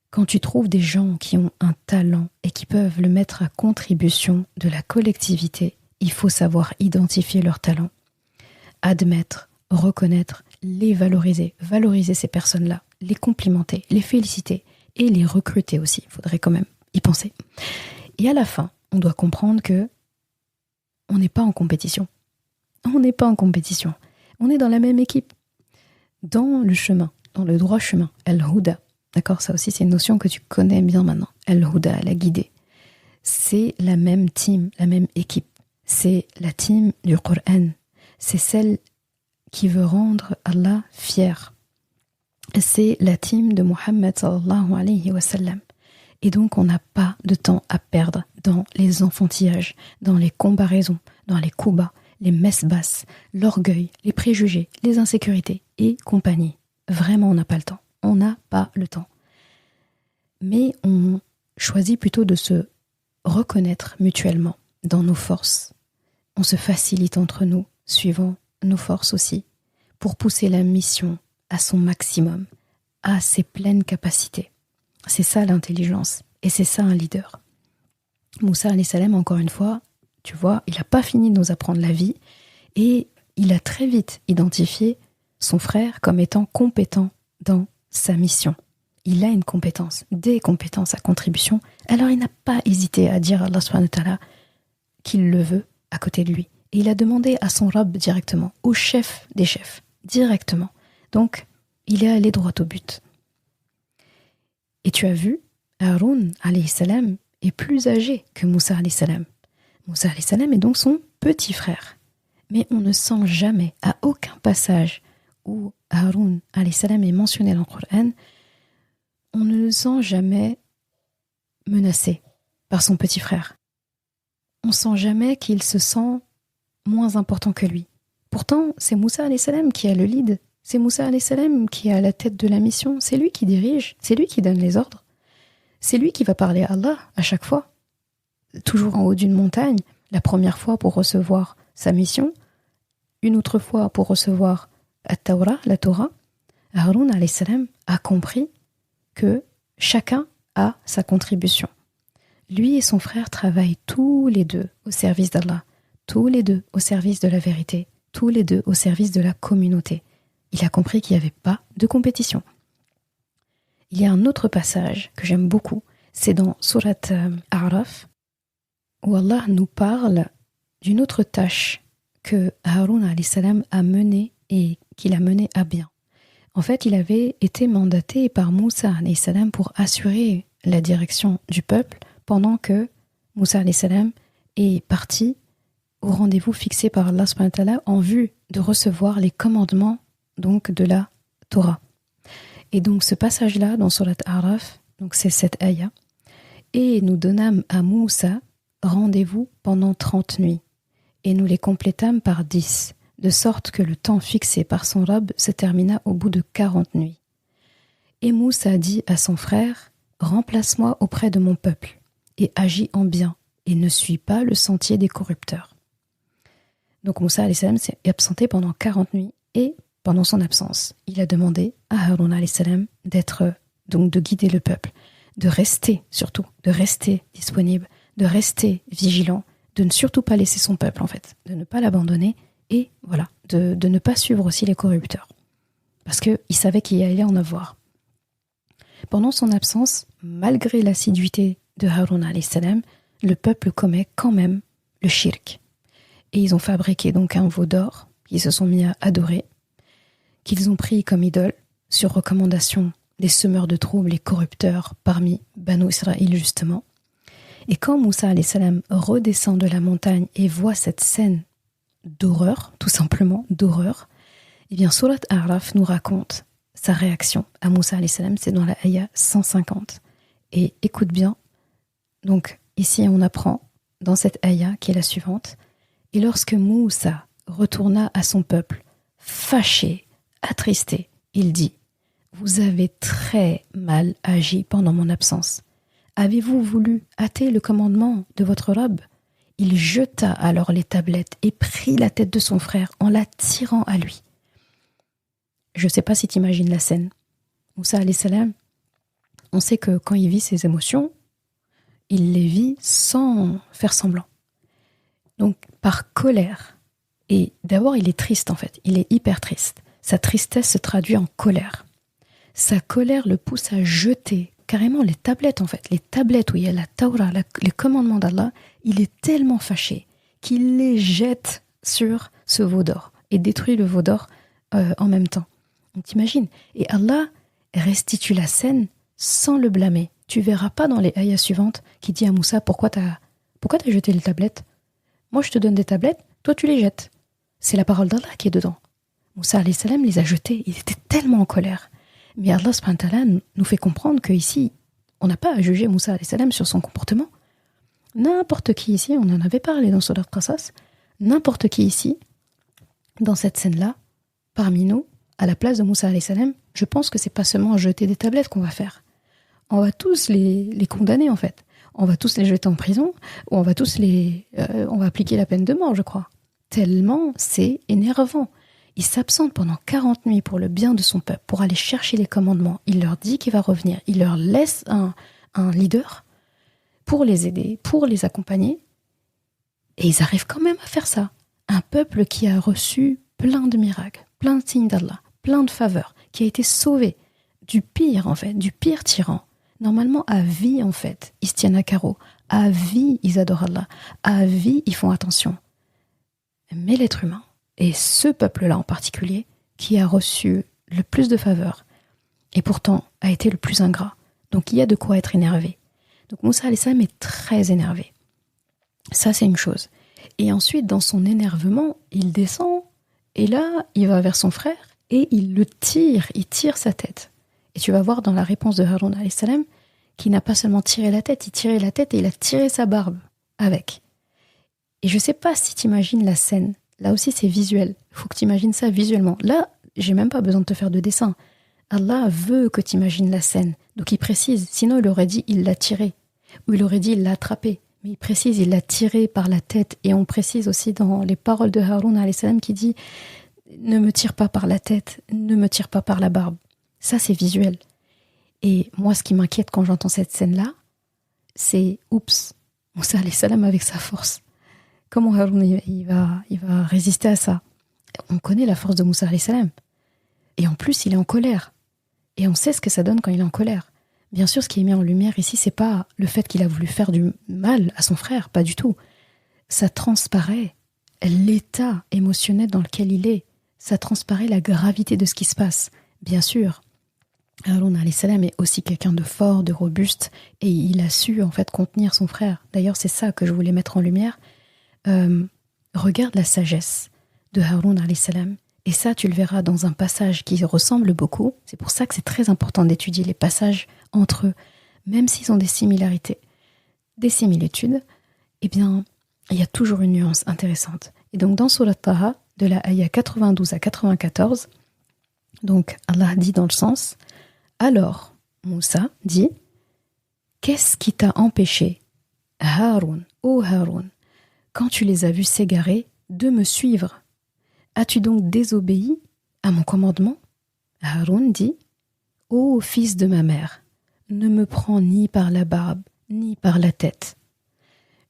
Quand tu trouves des gens qui ont un talent et qui peuvent le mettre à contribution de la collectivité, il faut savoir identifier leurs talents, admettre, reconnaître, les valoriser ces personnes-là, les complimenter, les féliciter et les recruter aussi. Il faudrait quand même y penser. Et à la fin, on doit comprendre que on n'est pas en compétition. On n'est pas en compétition. On est dans la même équipe, dans le chemin, dans le droit chemin, al-huda. D'accord, ça aussi c'est une notion que tu connais bien maintenant. Al-huda, la guidée. C'est la même team, la même équipe. C'est la team du Coran. C'est celle qui veut rendre Allah fier. C'est la team de Muhammad sallallahu alayhi wa sallam. Et donc on n'a pas de temps à perdre dans les enfantillages, dans les comparaisons, dans les coups bas, les messes basses, l'orgueil, les préjugés, les insécurités et compagnie. Vraiment on n'a pas le temps. On n'a pas le temps. Mais on choisit plutôt de se reconnaître mutuellement dans nos forces. On se facilite entre nous, suivant nos forces aussi, pour pousser la mission à son maximum, à ses pleines capacités. C'est ça l'intelligence, et c'est ça un leader. Moussa alayhi salam, encore une fois, tu vois, il n'a pas fini de nous apprendre la vie, et il a très vite identifié son frère comme étant compétent dans sa mission. Il a une compétence, des compétences à contribution, alors il n'a pas hésité à dire à Allah subhanahu wa ta'ala qu'il le veut à côté de lui. Et il a demandé à son Rabb directement, au chef des chefs, directement. Donc, il est allé droit au but. Et tu as vu, Haroun alayhi salam est plus âgé que Moussa alayhi salam. Moussa alayhi salam est donc son petit frère. Mais on ne sent jamais, à aucun passage où Haroun alayhi salam est mentionné dans le Coran, on ne le sent jamais menacé par son petit frère. On sent jamais qu'il se sent moins important que lui. Pourtant, c'est Moussa alayhi salam qui a le lead. C'est Moussa alayhi salam qui est à la tête de la mission. C'est lui qui dirige, c'est lui qui donne les ordres. C'est lui qui va parler à Allah à chaque fois, toujours en haut d'une montagne, la première fois pour recevoir sa mission, une autre fois pour recevoir la Torah. Haroun alayhi salam a compris que chacun a sa contribution. Lui et son frère travaillent tous les deux au service d'Allah, tous les deux au service de la vérité, tous les deux au service de la communauté. Il a compris qu'il n'y avait pas de compétition. Il y a un autre passage que j'aime beaucoup, c'est dans Surat A'raf, où Allah nous parle d'une autre tâche que Haroun alayhi salam a menée et qu'il a menée à bien. En fait, il avait été mandaté par Moussa alayhi salam pour assurer la direction du peuple pendant que Moussa alayhi salam est parti au rendez-vous fixé par Allah subhanahu wa ta'ala en vue de recevoir les commandements donc de la Torah. Et donc ce passage-là dans Surat A'raf, donc c'est cette ayah, et nous donnâmes à Moussa rendez-vous pendant 30 nuits, et nous les complétâmes par 10, de sorte que le temps fixé par son Rabb se termina au bout de 40 nuits. Et Moussa dit à son frère, « Remplace-moi auprès de mon peuple, et agis en bien, et ne suis pas le sentier des corrupteurs. » Donc Moussa alayhi salam s'est absenté pendant 40 nuits, et pendant son absence, il a demandé à Haroun alayhi salam de guider le peuple, de rester surtout, de rester disponible, de rester vigilant, de ne surtout pas laisser son peuple en fait, de ne pas l'abandonner et voilà, de ne pas suivre aussi les corrupteurs. Parce qu'il savait qu'il y allait en avoir. Pendant son absence, malgré l'assiduité de Haroun alayhi salam, le peuple commet quand même le shirk. Et ils ont fabriqué donc un veau d'or qu'ils se sont mis à adorer, qu'ils ont pris comme idole sur recommandation des semeurs de troubles, les corrupteurs parmi Banu Israël justement. Et quand Moussa alayhi salam redescend de la montagne et voit cette scène d'horreur, tout simplement d'horreur, eh bien Surat A'raf nous raconte sa réaction à Moussa alayhi salam, c'est dans la ayah 150. Et écoute bien, donc ici on apprend dans cette ayah qui est la suivante, et lorsque Moussa retourna à son peuple, fâché, attristé, il dit, vous avez très mal agi pendant mon absence. Avez-vous voulu hâter le commandement de votre Rabb ? Il jeta alors les tablettes et prit la tête de son frère en la tirant à lui. Je ne sais pas si tu imagines la scène. Moussa alayhi salam, on sait que quand il vit ses émotions, il les vit sans faire semblant. Donc par colère. Et d'abord il est triste en fait, il est hyper triste. Sa tristesse se traduit en colère. Sa colère le pousse à jeter carrément les tablettes en fait, les tablettes où il y a la Torah, les commandements d'Allah, il est tellement fâché qu'il les jette sur ce veau d'or et détruit le veau d'or en même temps. Donc t'imagines, et Allah restitue la scène sans le blâmer. Tu verras pas dans les ayahs suivantes qui dit à Moussa, pourquoi t'as jeté les tablettes ? Moi je te donne des tablettes, toi tu les jettes. C'est la parole d'Allah qui est dedans. Moussa alayhi salam les a jetées, il était tellement en colère. Mais Allah subhanahu wa ta'ala nous fait comprendre qu'ici, on n'a pas à juger Moussa alayhi salam sur son comportement. N'importe qui ici, on en avait parlé dans Surat Qasas, n'importe qui ici, dans cette scène-là, parmi nous, à la place de Moussa alayhi salam, je pense que c'est pas seulement jeter des tablettes qu'on va faire. On va tous les condamner en fait. On va tous les jeter en prison, ou on va appliquer la peine de mort, je crois. Tellement c'est énervant. Il s'absente pendant 40 nuits pour le bien de son peuple, pour aller chercher les commandements. Il leur dit qu'il va revenir. Il leur laisse un leader pour les aider, pour les accompagner. Et ils arrivent quand même à faire ça. Un peuple qui a reçu plein de miracles, plein de signes d'Allah, plein de faveurs, qui a été sauvé du pire en fait, du pire tyran. Normalement, à vie en fait, ils se tiennent à carreau. À vie, ils adorent Allah. À vie, ils font attention. Mais l'être humain, et ce peuple-là en particulier, qui a reçu le plus de faveurs, et pourtant a été le plus ingrat. Donc il y a de quoi être énervé. Donc Moussa alayhi salam est très énervé. Ça c'est une chose. Et ensuite, dans son énervement, il descend, et là, il va vers son frère, et il tire sa tête. Et tu vas voir dans la réponse de Haroun alayhi salam, qu'il n'a pas seulement tiré la tête, il tirait la tête et il a tiré sa barbe avec. Et je sais pas si tu imagines la scène. Là aussi, c'est visuel. Il faut que tu imagines ça visuellement. Là, j'ai même pas besoin de te faire de dessin. Allah veut que tu imagines la scène. Donc il précise, sinon il aurait dit il l'a tiré, ou il aurait dit il l'a attrapé. Mais il précise, il l'a tiré par la tête. Et on précise aussi dans les paroles de Haroun alayhi salam qui dit ne me tire pas par la tête, ne me tire pas par la barbe. Ça c'est visuel. Et moi ce qui m'inquiète quand j'entends cette scène-là, c'est oups, Moussa alayhi salam avec sa force. Comment Haroun il va résister à ça? On connaît la force de Moussa alayhi salam. Et en plus, il est en colère. Et on sait ce que ça donne quand il est en colère. Bien sûr, ce qui est mis en lumière ici, c'est pas le fait qu'il a voulu faire du mal à son frère, pas du tout. Ça transparaît l'état émotionnel dans lequel il est. Ça transparaît la gravité de ce qui se passe. Bien sûr, Haroun alayhi salam est aussi quelqu'un de fort, de robuste, et il a su en fait contenir son frère. D'ailleurs, c'est ça que je voulais mettre en lumière. Regarde la sagesse de Haroun alayhi salam. Et ça, tu le verras dans un passage qui ressemble beaucoup. C'est pour ça que c'est très important d'étudier les passages entre eux. Même s'ils ont des similarités, des similitudes, eh bien, il y a toujours une nuance intéressante. Et donc, dans Surat Taha, de la ayah 92 à 94, donc Allah dit dans le sens « Alors, Moussa dit « Qu'est-ce qui t'a empêché, Haroun, ô Haroun, quand tu les as vus s'égarer, de me suivre ? As-tu donc désobéi à mon commandement ?» Haroun dit « Ô fils de ma mère, ne me prends ni par la barbe, ni par la tête.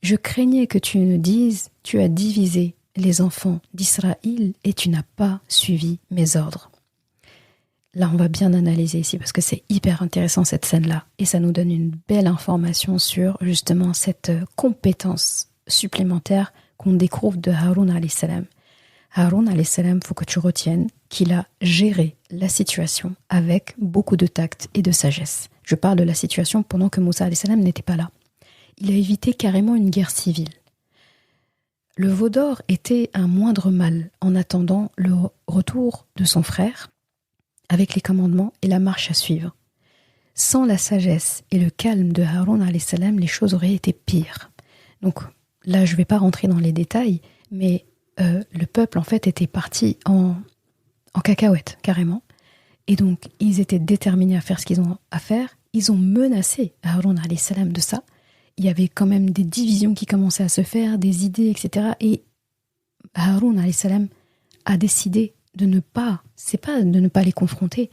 Je craignais que tu ne dises « Tu as divisé les enfants d'Israël et tu n'as pas suivi mes ordres. » Là, on va bien analyser ici parce que c'est hyper intéressant cette scène-là. Et ça nous donne une belle information sur justement cette compétence supplémentaire qu'on découvre de Haroun alayhi salam. Haroun alayhi salam, faut que tu retiennes qu'il a géré la situation avec beaucoup de tact et de sagesse. Je parle de la situation pendant que Moussa alayhi salam n'était pas là. Il a évité carrément une guerre civile. Le veau d'or était un moindre mal en attendant le retour de son frère avec les commandements et la marche à suivre. Sans la sagesse et le calme de Haroun alayhi salam, les choses auraient été pires. Donc là, je ne vais pas rentrer dans les détails, mais le peuple, en fait, était parti en cacahuète, carrément. Et donc, ils étaient déterminés à faire ce qu'ils ont à faire. Ils ont menacé Haroun alayhi salam de ça. Il y avait quand même des divisions qui commençaient à se faire, des idées, etc. Et Haroun alayhi salam a décidé de ne pas, c'est pas de ne pas les confronter,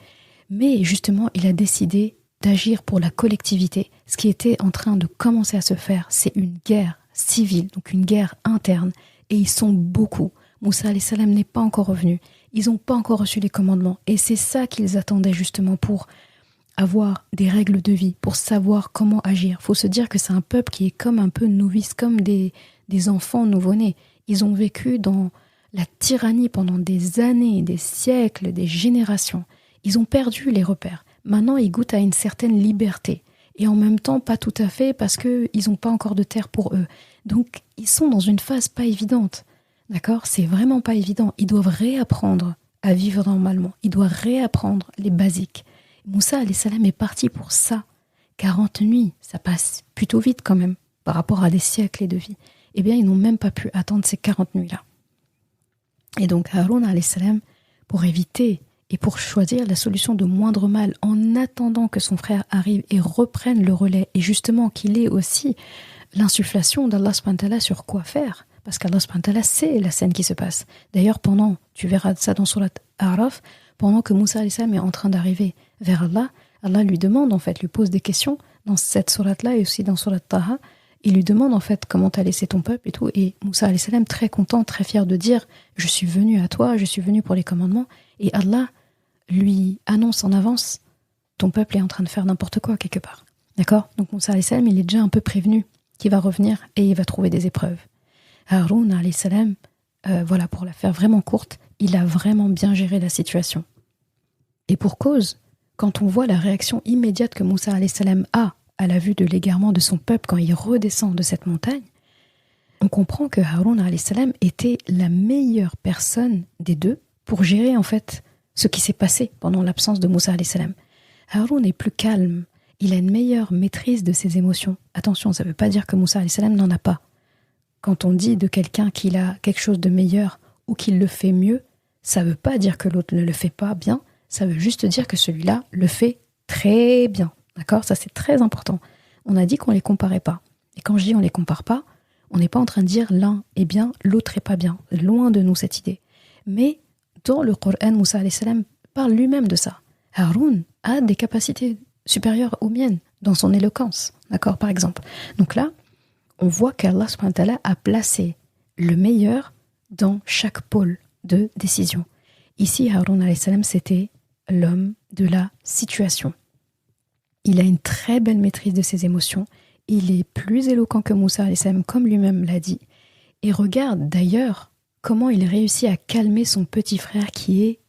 mais justement, il a décidé d'agir pour la collectivité. Ce qui était en train de commencer à se faire, c'est une guerre civile, donc une guerre interne. Et ils sont beaucoup. Moussa alayhi salam n'est pas encore revenu. Ils n'ont pas encore reçu les commandements. Et c'est ça qu'ils attendaient justement pour avoir des règles de vie, pour savoir comment agir. Il faut se dire que c'est un peuple qui est comme un peu novice, comme des enfants nouveau-nés. Ils ont vécu dans la tyrannie pendant des années, des siècles, des générations. Ils ont perdu les repères. Maintenant, ils goûtent à une certaine liberté. Et en même temps, pas tout à fait, parce qu'ils n'ont pas encore de terre pour eux. Donc, ils sont dans une phase pas évidente. D'accord ? C'est vraiment pas évident. Ils doivent réapprendre à vivre normalement. Ils doivent réapprendre les basiques. Moussa alayhi salam est parti pour ça. 40 nuits, ça passe plutôt vite quand même, par rapport à des siècles de vie. Eh bien, ils n'ont même pas pu attendre ces 40 nuits-là. Et donc, Haroun alayhi salam, pour éviter et pour choisir la solution de moindre mal, en attendant que son frère arrive et reprenne le relais, et justement qu'il ait aussi l'insufflation d'Allah subhanahu wa ta'ala sur quoi faire, parce qu'Allah subhanahu wa ta'ala sait la scène qui se passe. D'ailleurs, tu verras ça dans Surat A'raf, pendant que Moussa alayhi salam est en train d'arriver vers Allah, Allah lui demande en fait, lui pose des questions dans cette sourate-là et aussi dans Surat Taha. Il lui demande en fait comment t'as laissé ton peuple et tout. Et Moussa alayhi salam, très content, très fier de dire « Je suis venu à toi, je suis venu pour les commandements. » Et Allah lui annonce en avance « Ton peuple est en train de faire n'importe quoi quelque part. » D'accord ? Donc Moussa alayhi salam, il est déjà un peu prévenu qu'il va revenir et il va trouver des épreuves. Haroun alayhi salam, voilà, pour la faire vraiment courte, il a vraiment bien géré la situation. Et pour cause, quand on voit la réaction immédiate que Moussa alayhi salam a à la vue de l'égarement de son peuple quand il redescend de cette montagne, on comprend que Haroun alayhi salam était la meilleure personne des deux pour gérer en fait ce qui s'est passé pendant l'absence de Moussa alayhi salam. Haroun est plus calme, il a une meilleure maîtrise de ses émotions. Attention, ça ne veut pas dire que Moussa alayhi salam n'en a pas. Quand on dit de quelqu'un qu'il a quelque chose de meilleur ou qu'il le fait mieux, ça ne veut pas dire que l'autre ne le fait pas bien, Ça veut juste dire que celui-là le fait très bien. D'accord ? Ça, c'est très important. On a dit qu'on ne les comparait pas. Et quand je dis on ne les compare pas, on n'est pas en train de dire l'un est bien, l'autre est pas bien. Loin de nous cette idée. Mais dans le Coran, Moussa alayhi salam parle lui-même de ça. Haroun a des capacités supérieures aux miennes dans son éloquence. D'accord, par exemple. Donc là, on voit qu'Allah subhanahu wa ta'ala a placé le meilleur dans chaque pôle de décision. Ici, Haroun alayhi salam, c'était l'homme de la situation. Il a une très belle maîtrise de ses émotions. Il est plus éloquent que Moussa alayhi salam, comme lui-même l'a dit. Et regarde d'ailleurs comment il réussit à calmer son petit frère qui est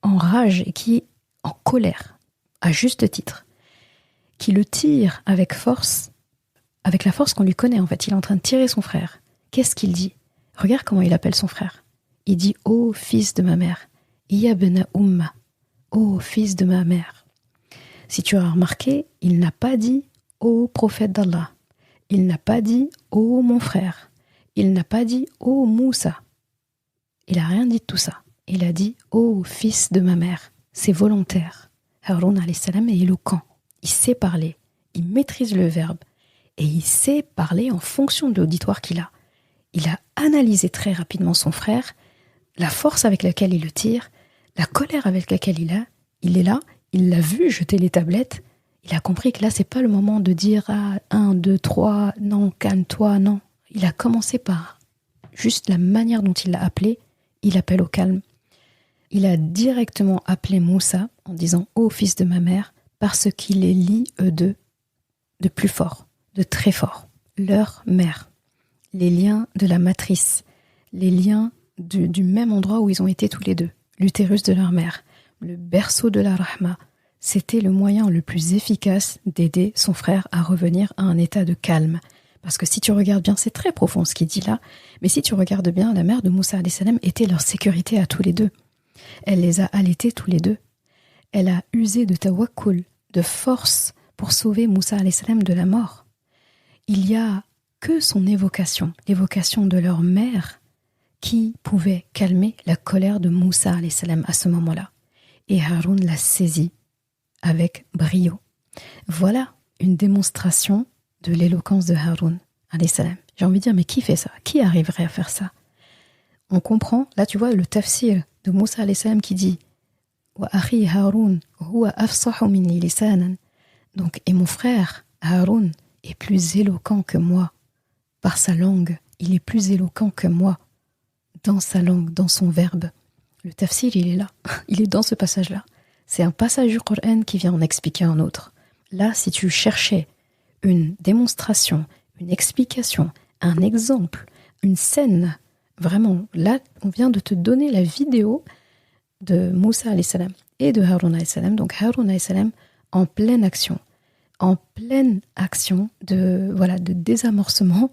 en rage et qui est en colère, à juste titre, qui le tire avec force, avec la force qu'on lui connaît en fait. Il est en train de tirer son frère. Qu'est-ce qu'il dit ? Regarde comment il appelle son frère. Il dit « Ô fils de ma mère, Yabna Umma, ô fils de ma mère ». Si tu as remarqué, il n'a pas dit « Ô prophète d'Allah ». Il n'a pas dit « Ô mon frère ». Il n'a pas dit « Ô Moussa ». Il n'a rien dit de tout ça. Il a dit « Ô fils de ma mère ». C'est volontaire. Haroun alayhi salam est éloquent. Il sait parler. Il maîtrise le verbe. Et il sait parler en fonction de l'auditoire qu'il a. Il a analysé très rapidement son frère, la force avec laquelle il le tire, la colère avec laquelle il est là, il l'a vu jeter les tablettes, il a compris que là, c'est pas le moment de dire ah, 1, 2, 3, non, calme-toi, non. Il a commencé par juste la manière dont il l'a appelé, il appelle au calme. Il a directement appelé Moussa en disant « Ô fils de ma mère » parce qu'il les lie, eux deux, de plus fort, de très fort. Leur mère. Les liens de la matrice. Les liens du même endroit où ils ont été tous les deux. L'utérus de leur mère. Le berceau de la rahma. C'était le moyen le plus efficace d'aider son frère à revenir à un état de calme. Parce que si tu regardes bien, c'est très profond ce qu'il dit là, mais si tu regardes bien, la mère de Moussa alayhi salam était leur sécurité à tous les deux. Elle les a allaités tous les deux. Elle a usé de tawakkul, de force, pour sauver Moussa alayhi salam de la mort. Il y a que son évocation, l'évocation de leur mère, qui pouvait calmer la colère de Moussa alayhi salam à ce moment-là. Et Haroun l'a saisi avec brio. Voilà une démonstration de l'éloquence de Haroun alayhi salam. J'ai envie de dire, mais qui fait ça ? Qui arriverait à faire ça ? On comprend, là tu vois le tafsir de Moussa alayhi salam qui dit Wa akhi Haroun huwa afsahu minni lisanan. Donc, et mon frère Haroun est plus éloquent que moi par sa langue. Il est plus éloquent que moi dans sa langue, dans son verbe. Le tafsir, il est là. Il est dans ce passage-là. C'est un passage du Coran qui vient en expliquer un autre. Là, si tu cherchais une démonstration, une explication, un exemple, une scène, vraiment, là, on vient de te donner la vidéo de Moussa alayhi salam et de Haroun alayhi salam. Donc Haroun alayhi salam en pleine action de désamorcement.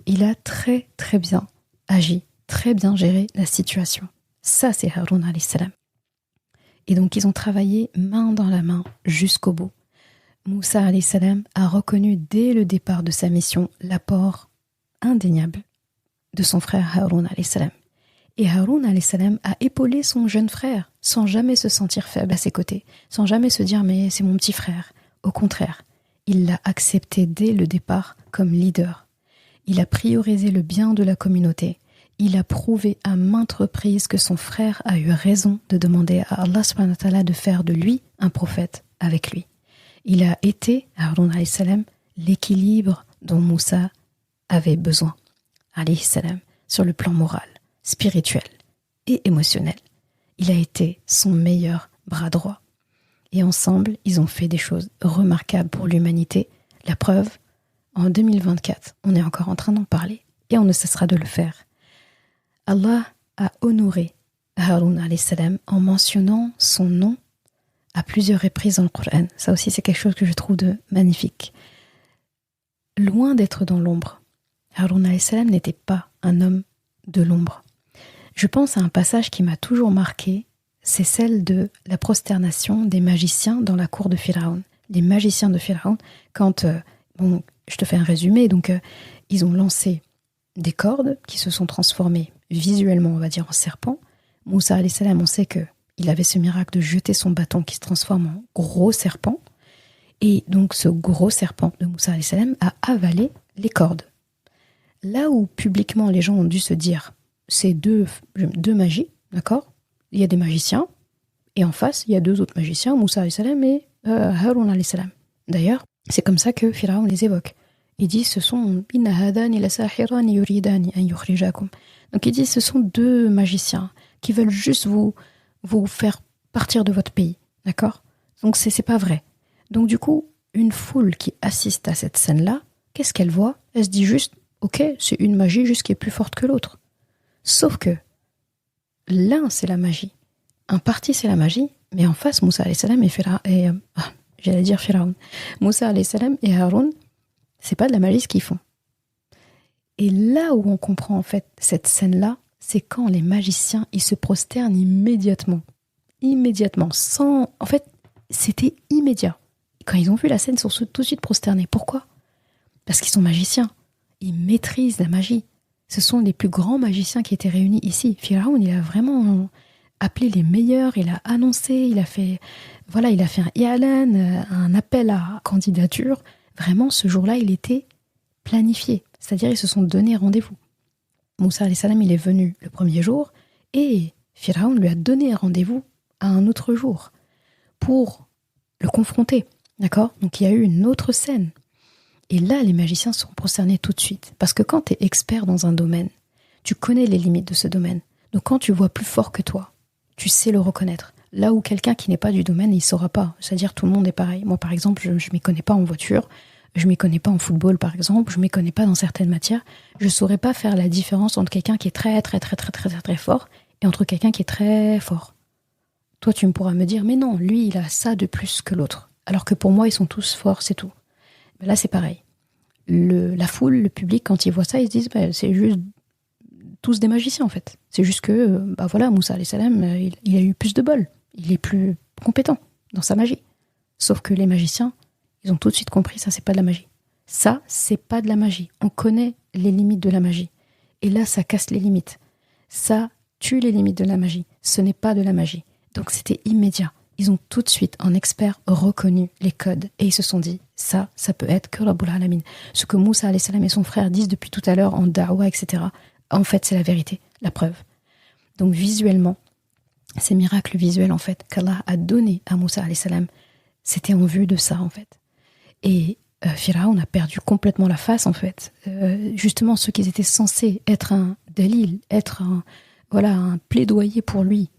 Il a très très bien agi, très bien géré la situation. Ça, c'est Haroun alayhi salam. Et donc ils ont travaillé main dans la main jusqu'au bout. Moussa alayhi salam a reconnu dès le départ de sa mission l'apport indéniable de son frère Haroun alayhi salam. Et Haroun alayhi salam a épaulé son jeune frère sans jamais se sentir faible à ses côtés, sans jamais se dire mais c'est mon petit frère. Au contraire, il l'a accepté dès le départ comme leader. Il a priorisé le bien de la communauté. Il a prouvé à maintes reprises que son frère a eu raison de demander à Allah subhanahu wa ta'ala de faire de lui un prophète avec lui. Il a été, Haroun alayhi salam, l'équilibre dont Moussa avait besoin, alayhi salam, sur le plan moral, spirituel et émotionnel. Il a été son meilleur bras droit. Et ensemble, ils ont fait des choses remarquables pour l'humanité. La preuve, en 2024, on est encore en train d'en parler et on ne cessera de le faire. Allah a honoré Haroun alayhi salam en mentionnant son nom à plusieurs reprises dans le Coran. Ça aussi, c'est quelque chose que je trouve de magnifique. Loin d'être dans l'ombre, Haroun alayhi salam n'était pas un homme de l'ombre. Je pense à un passage qui m'a toujours marqué, c'est celle de la prosternation des magiciens dans la cour de Pharaon. Les magiciens de Pharaon, quand, je te fais un résumé, donc ils ont lancé des cordes qui se sont transformées visuellement, on va dire, en serpents. Moussa alayhi salam, on sait que il avait ce miracle de jeter son bâton qui se transforme en gros serpent. Et donc ce gros serpent de Moussa alayhi salam a avalé les cordes. Là où publiquement les gens ont dû se dire, c'est deux magies, d'accord? Il y a des magiciens, et en face, il y a deux autres magiciens, Moussa alayhi salam et Haroun alayhi salam. D'ailleurs, c'est comme ça que Pharaon les évoque. Il dit, ce sont inna hadani la sahirani yuridani an yukhrijakum. Donc il dit, ce sont deux magiciens qui veulent juste vous faire partir de votre pays, d'accord? Donc c'est pas vrai. Donc du coup, une foule qui assiste à cette scène-là, qu'est-ce qu'elle voit? Elle se dit juste, ok, c'est une magie juste qui est plus forte que l'autre. Sauf que l'un c'est la magie, un parti c'est la magie, mais en face Moussa alayhi salam Moussa alayhi salam et Haroun, c'est pas de la magie ce qu'ils font. Et là où on comprend en fait cette scène-là, c'est quand les magiciens ils se prosternent immédiatement, sans, en fait c'était immédiat. Quand ils ont vu la scène, ils sont tout de suite prosternés. Pourquoi? Parce qu'ils sont magiciens, ils maîtrisent la magie. Ce sont les plus grands magiciens qui étaient réunis ici. Pharaon, il a vraiment appelé les meilleurs, il a annoncé, il a fait un i'lan, un appel à candidature. Vraiment, ce jour-là, il était planifié. C'est-à-dire, ils se sont donné rendez-vous. Moussa alayhi salam, il est venu le premier jour et Pharaon lui a donné un rendez-vous à un autre jour pour le confronter. D'accord? Donc, il y a eu une autre scène. Et là, les magiciens sont prosternés tout de suite. Parce que quand tu es expert dans un domaine, tu connais les limites de ce domaine. Donc quand tu vois plus fort que toi, tu sais le reconnaître. Là où quelqu'un qui n'est pas du domaine, il ne saura pas. C'est-à-dire tout le monde est pareil. Moi, par exemple, je ne m'y connais pas en voiture, je ne m'y connais pas en football, par exemple, je ne m'y connais pas dans certaines matières. Je ne saurais pas faire la différence entre quelqu'un qui est très, très, très, très, très, très, très fort et entre quelqu'un qui est très fort. Toi, tu me pourras me dire, mais non, lui, il a ça de plus que l'autre. Alors que pour moi, ils sont tous forts, c'est tout. Là, c'est pareil. La foule, le public, quand ils voient ça, ils se disent c'est juste tous des magiciens en fait. C'est juste que Moussa alayhi salam, il a eu plus de bol. Il est plus compétent dans sa magie. Sauf que les magiciens, ils ont tout de suite compris, ça c'est pas de la magie. Ça, c'est pas de la magie. On connaît les limites de la magie. Et là, ça casse les limites. Ça tue les limites de la magie. Ce n'est pas de la magie. Donc c'était immédiat. Ils ont tout de suite, en expert, reconnu les codes. Et ils se sont dit, ça peut être que Rabbul Alamin. Ce que Moussa alayhi salam et son frère disent depuis tout à l'heure en da'wa, etc. En fait, c'est la vérité, la preuve. Donc visuellement, ces miracles visuels, en fait, qu'Allah a donné à Moussa alayhi salam, c'était en vue de ça, en fait. Et Pharaon a perdu complètement la face, en fait. Justement, ceux qui étaient censés être un dalil, être un plaidoyer pour lui,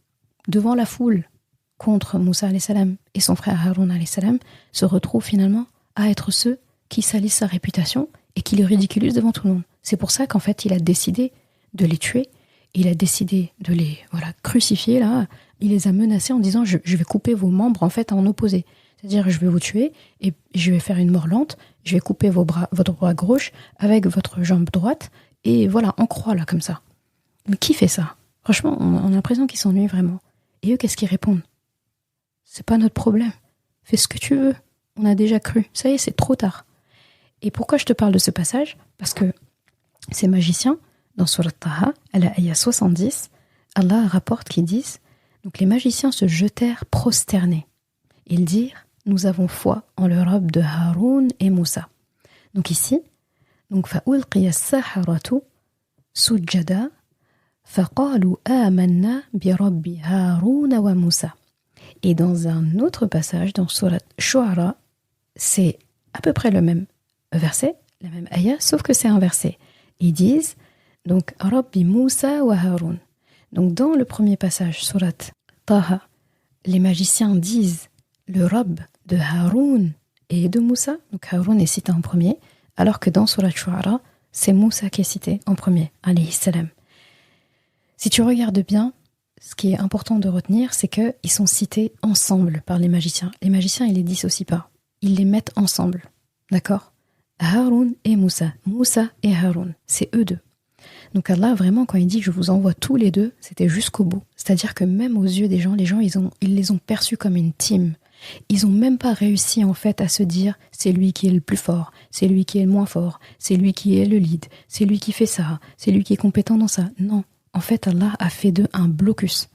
devant la foule, contre Moussa alayhi salam et son frère Haroun alayhi salam, se retrouvent finalement à être ceux qui salissent sa réputation et qui le ridiculisent devant tout le monde. C'est pour ça qu'en fait, il a décidé de les tuer, il a décidé de les crucifier, là. Il les a menacés en disant je vais couper vos membres en fait en opposé. C'est-à-dire je vais vous tuer et je vais faire une mort lente, je vais couper votre bras gauche avec votre jambe droite et voilà, en croix là comme ça. Mais qui fait ça? Franchement, on a l'impression qu'ils s'ennuient vraiment. Et eux, qu'est-ce qu'ils répondent? C'est pas notre problème. Fais ce que tu veux. On a déjà cru. Ça y est, c'est trop tard. Et pourquoi je te parle de ce passage? Parce que ces magiciens, dans Surat Taha, à la ayah 70, Allah rapporte qu'ils disent, donc les magiciens se jetèrent prosternés. Ils dirent, nous avons foi en le Rabb de Haroun et Moussa. Donc ici, فَأُلْقِيَ السَّحَرَةُ سُجَّدًا فَقَالُوا آمَنَّا بِرَبِّ هَارُونَ وَمُوسَى. Et dans un autre passage, dans Surat Shu'ara, c'est à peu près le même verset, la même ayah, sauf que c'est inversé. Ils disent, donc, Rabbi Moussa wa Haroun. Donc, dans le premier passage, Surat Taha, les magiciens disent le Rabb de Haroun et de Moussa. Donc, Haroun est cité en premier, alors que dans Surat Shu'ara, c'est Moussa qui est cité en premier, alayhi salam. Si tu regardes bien, ce qui est important de retenir, c'est qu'ils sont cités ensemble par les magiciens. Les magiciens, ils les dissocient pas. Ils les mettent ensemble. D'accord? Haroun et Moussa. Moussa et Haroun. C'est eux deux. Donc Allah, vraiment, quand il dit « je vous envoie tous les deux », c'était jusqu'au bout. C'est-à-dire que même aux yeux des gens, ils les ont perçus comme une team. Ils n'ont même pas réussi, en fait, à se dire « c'est lui qui est le plus fort, c'est lui qui est le moins fort, c'est lui qui est le lead, c'est lui qui fait ça, c'est lui qui est compétent dans ça ». Non. En fait, Allah a fait d'eux un blocus.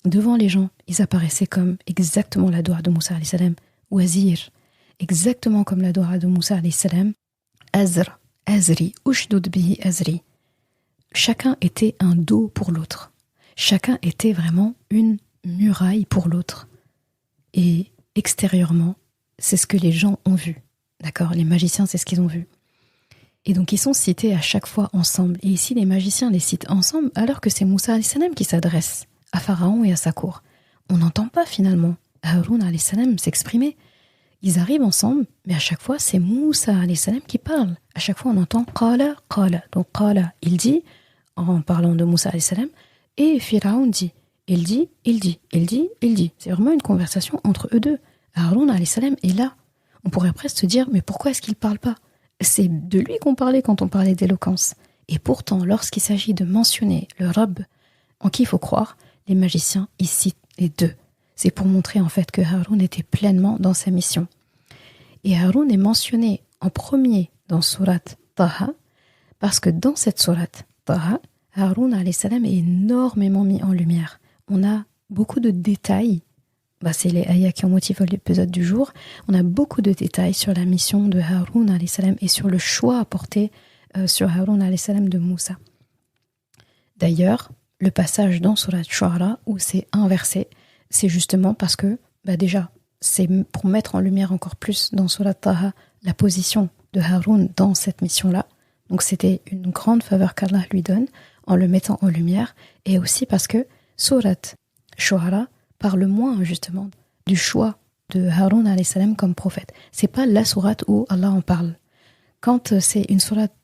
Devant les gens, ils apparaissaient comme exactement la doua de Moussa alayhi salam, wazir, exactement comme la doua de Moussa alayhi salam, azr, azri, ushdud bihi azri. Chacun était un dos pour l'autre. Chacun était vraiment une muraille pour l'autre. Et extérieurement, c'est ce que les gens ont vu. D'accord ? Les magiciens, c'est ce qu'ils ont vu. Et donc, ils sont cités à chaque fois ensemble. Et ici, les magiciens les citent ensemble alors que c'est Moussa alayhi salam qui s'adresse à Pharaon et à sa cour. On n'entend pas finalement Haroun alayhi salam s'exprimer. Ils arrivent ensemble, mais à chaque fois, c'est Moussa alayhi salam qui parle. À chaque fois, on entend Qala, Qala. Donc, Qala, il dit, en parlant de Moussa alayhi salam, et Pharaon dit. Il dit. C'est vraiment une conversation entre eux deux. Haroun alayhi salam est là. On pourrait presque se dire, mais pourquoi est-ce qu'il ne parle pas ? C'est de lui qu'on parlait quand on parlait d'éloquence. Et pourtant, lorsqu'il s'agit de mentionner le Rabb, en qui il faut croire, les magiciens, ils citent les deux. C'est pour montrer en fait que Haroun était pleinement dans sa mission. Et Haroun est mentionné en premier dans sourate Taha, parce que dans cette sourate Taha, Haroun alayhi salam est énormément mis en lumière. On a beaucoup de détails. C'est les ayats qui ont motivé l'épisode du jour. On a beaucoup de détails sur la mission de Haroun alayhi salam et sur le choix apporté sur Haroun alayhi salam de Moussa. D'ailleurs, le passage dans Surat Shu'ara où c'est inversé, c'est justement parce que, déjà, c'est pour mettre en lumière encore plus dans Surat Taha la position de Haroun dans cette mission-là. Donc c'était une grande faveur qu'Allah lui donne en le mettant en lumière, et aussi parce que Surat Shu'ara parle moins justement du choix de Haroun alayhi salam comme prophète. C'est pas la sourate où Allah en parle. Quand c'est une sourate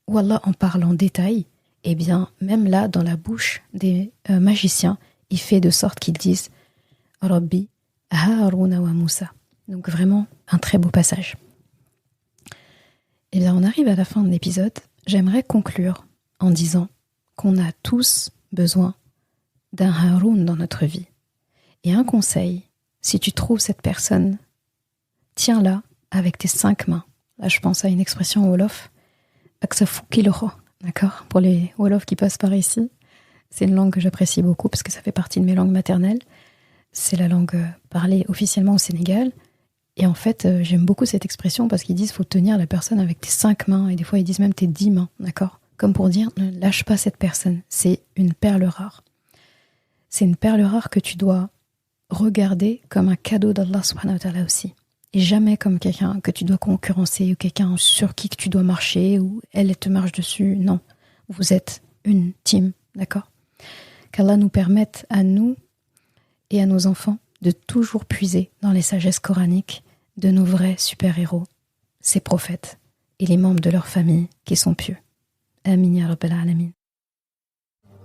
où Allah en parle en détail, eh bien même là dans la bouche des magiciens, il fait de sorte qu'ils disent Rabbi Harouna wa Moussa. Donc vraiment un très beau passage. Eh bien on arrive à la fin de l'épisode. J'aimerais conclure en disant qu'on a tous besoin d'un Haroun dans notre vie. Et un conseil, si tu trouves cette personne, tiens-la avec tes 5 mains. Là, je pense à une expression wolof, Aksafukiloho, d'accord ? Pour les wolofs qui passent par ici, c'est une langue que j'apprécie beaucoup parce que ça fait partie de mes langues maternelles. C'est la langue parlée officiellement au Sénégal. Et en fait, j'aime beaucoup cette expression parce qu'ils disent qu'il faut tenir la personne avec tes 5 mains. Et des fois, ils disent même tes 10 mains, d'accord ? Comme pour dire, ne lâche pas cette personne. C'est une perle rare. C'est une perle rare que tu dois regarder comme un cadeau d'Allah subhanahu wa ta'ala aussi. Et jamais comme quelqu'un que tu dois concurrencer ou quelqu'un sur qui que tu dois marcher ou elle te marche dessus. Non, vous êtes une team, d'accord ? Qu'Allah nous permette à nous et à nos enfants de toujours puiser dans les sagesses coraniques de nos vrais super-héros, ces prophètes et les membres de leur famille qui sont pieux. Amin ya Rabbal Alamin.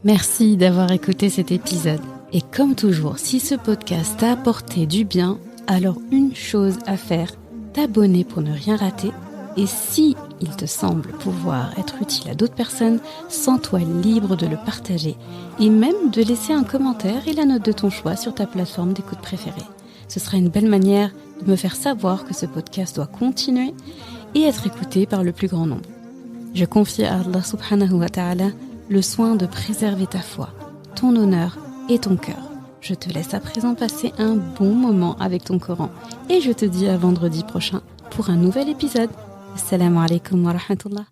Merci d'avoir écouté cet épisode. Et comme toujours, si ce podcast t'a apporté du bien, alors une chose à faire, t'abonner pour ne rien rater. Et si il te semble pouvoir être utile à d'autres personnes, sens-toi libre de le partager et même de laisser un commentaire et la note de ton choix sur ta plateforme d'écoute préférée. Ce sera une belle manière de me faire savoir que ce podcast doit continuer et être écouté par le plus grand nombre. Je confie à Allah subhanahu wa ta'ala le soin de préserver ta foi, ton honneur et ton cœur. Je te laisse à présent passer un bon moment avec ton Coran et je te dis à vendredi prochain pour un nouvel épisode. Assalamu alaikum wa rahmatullah.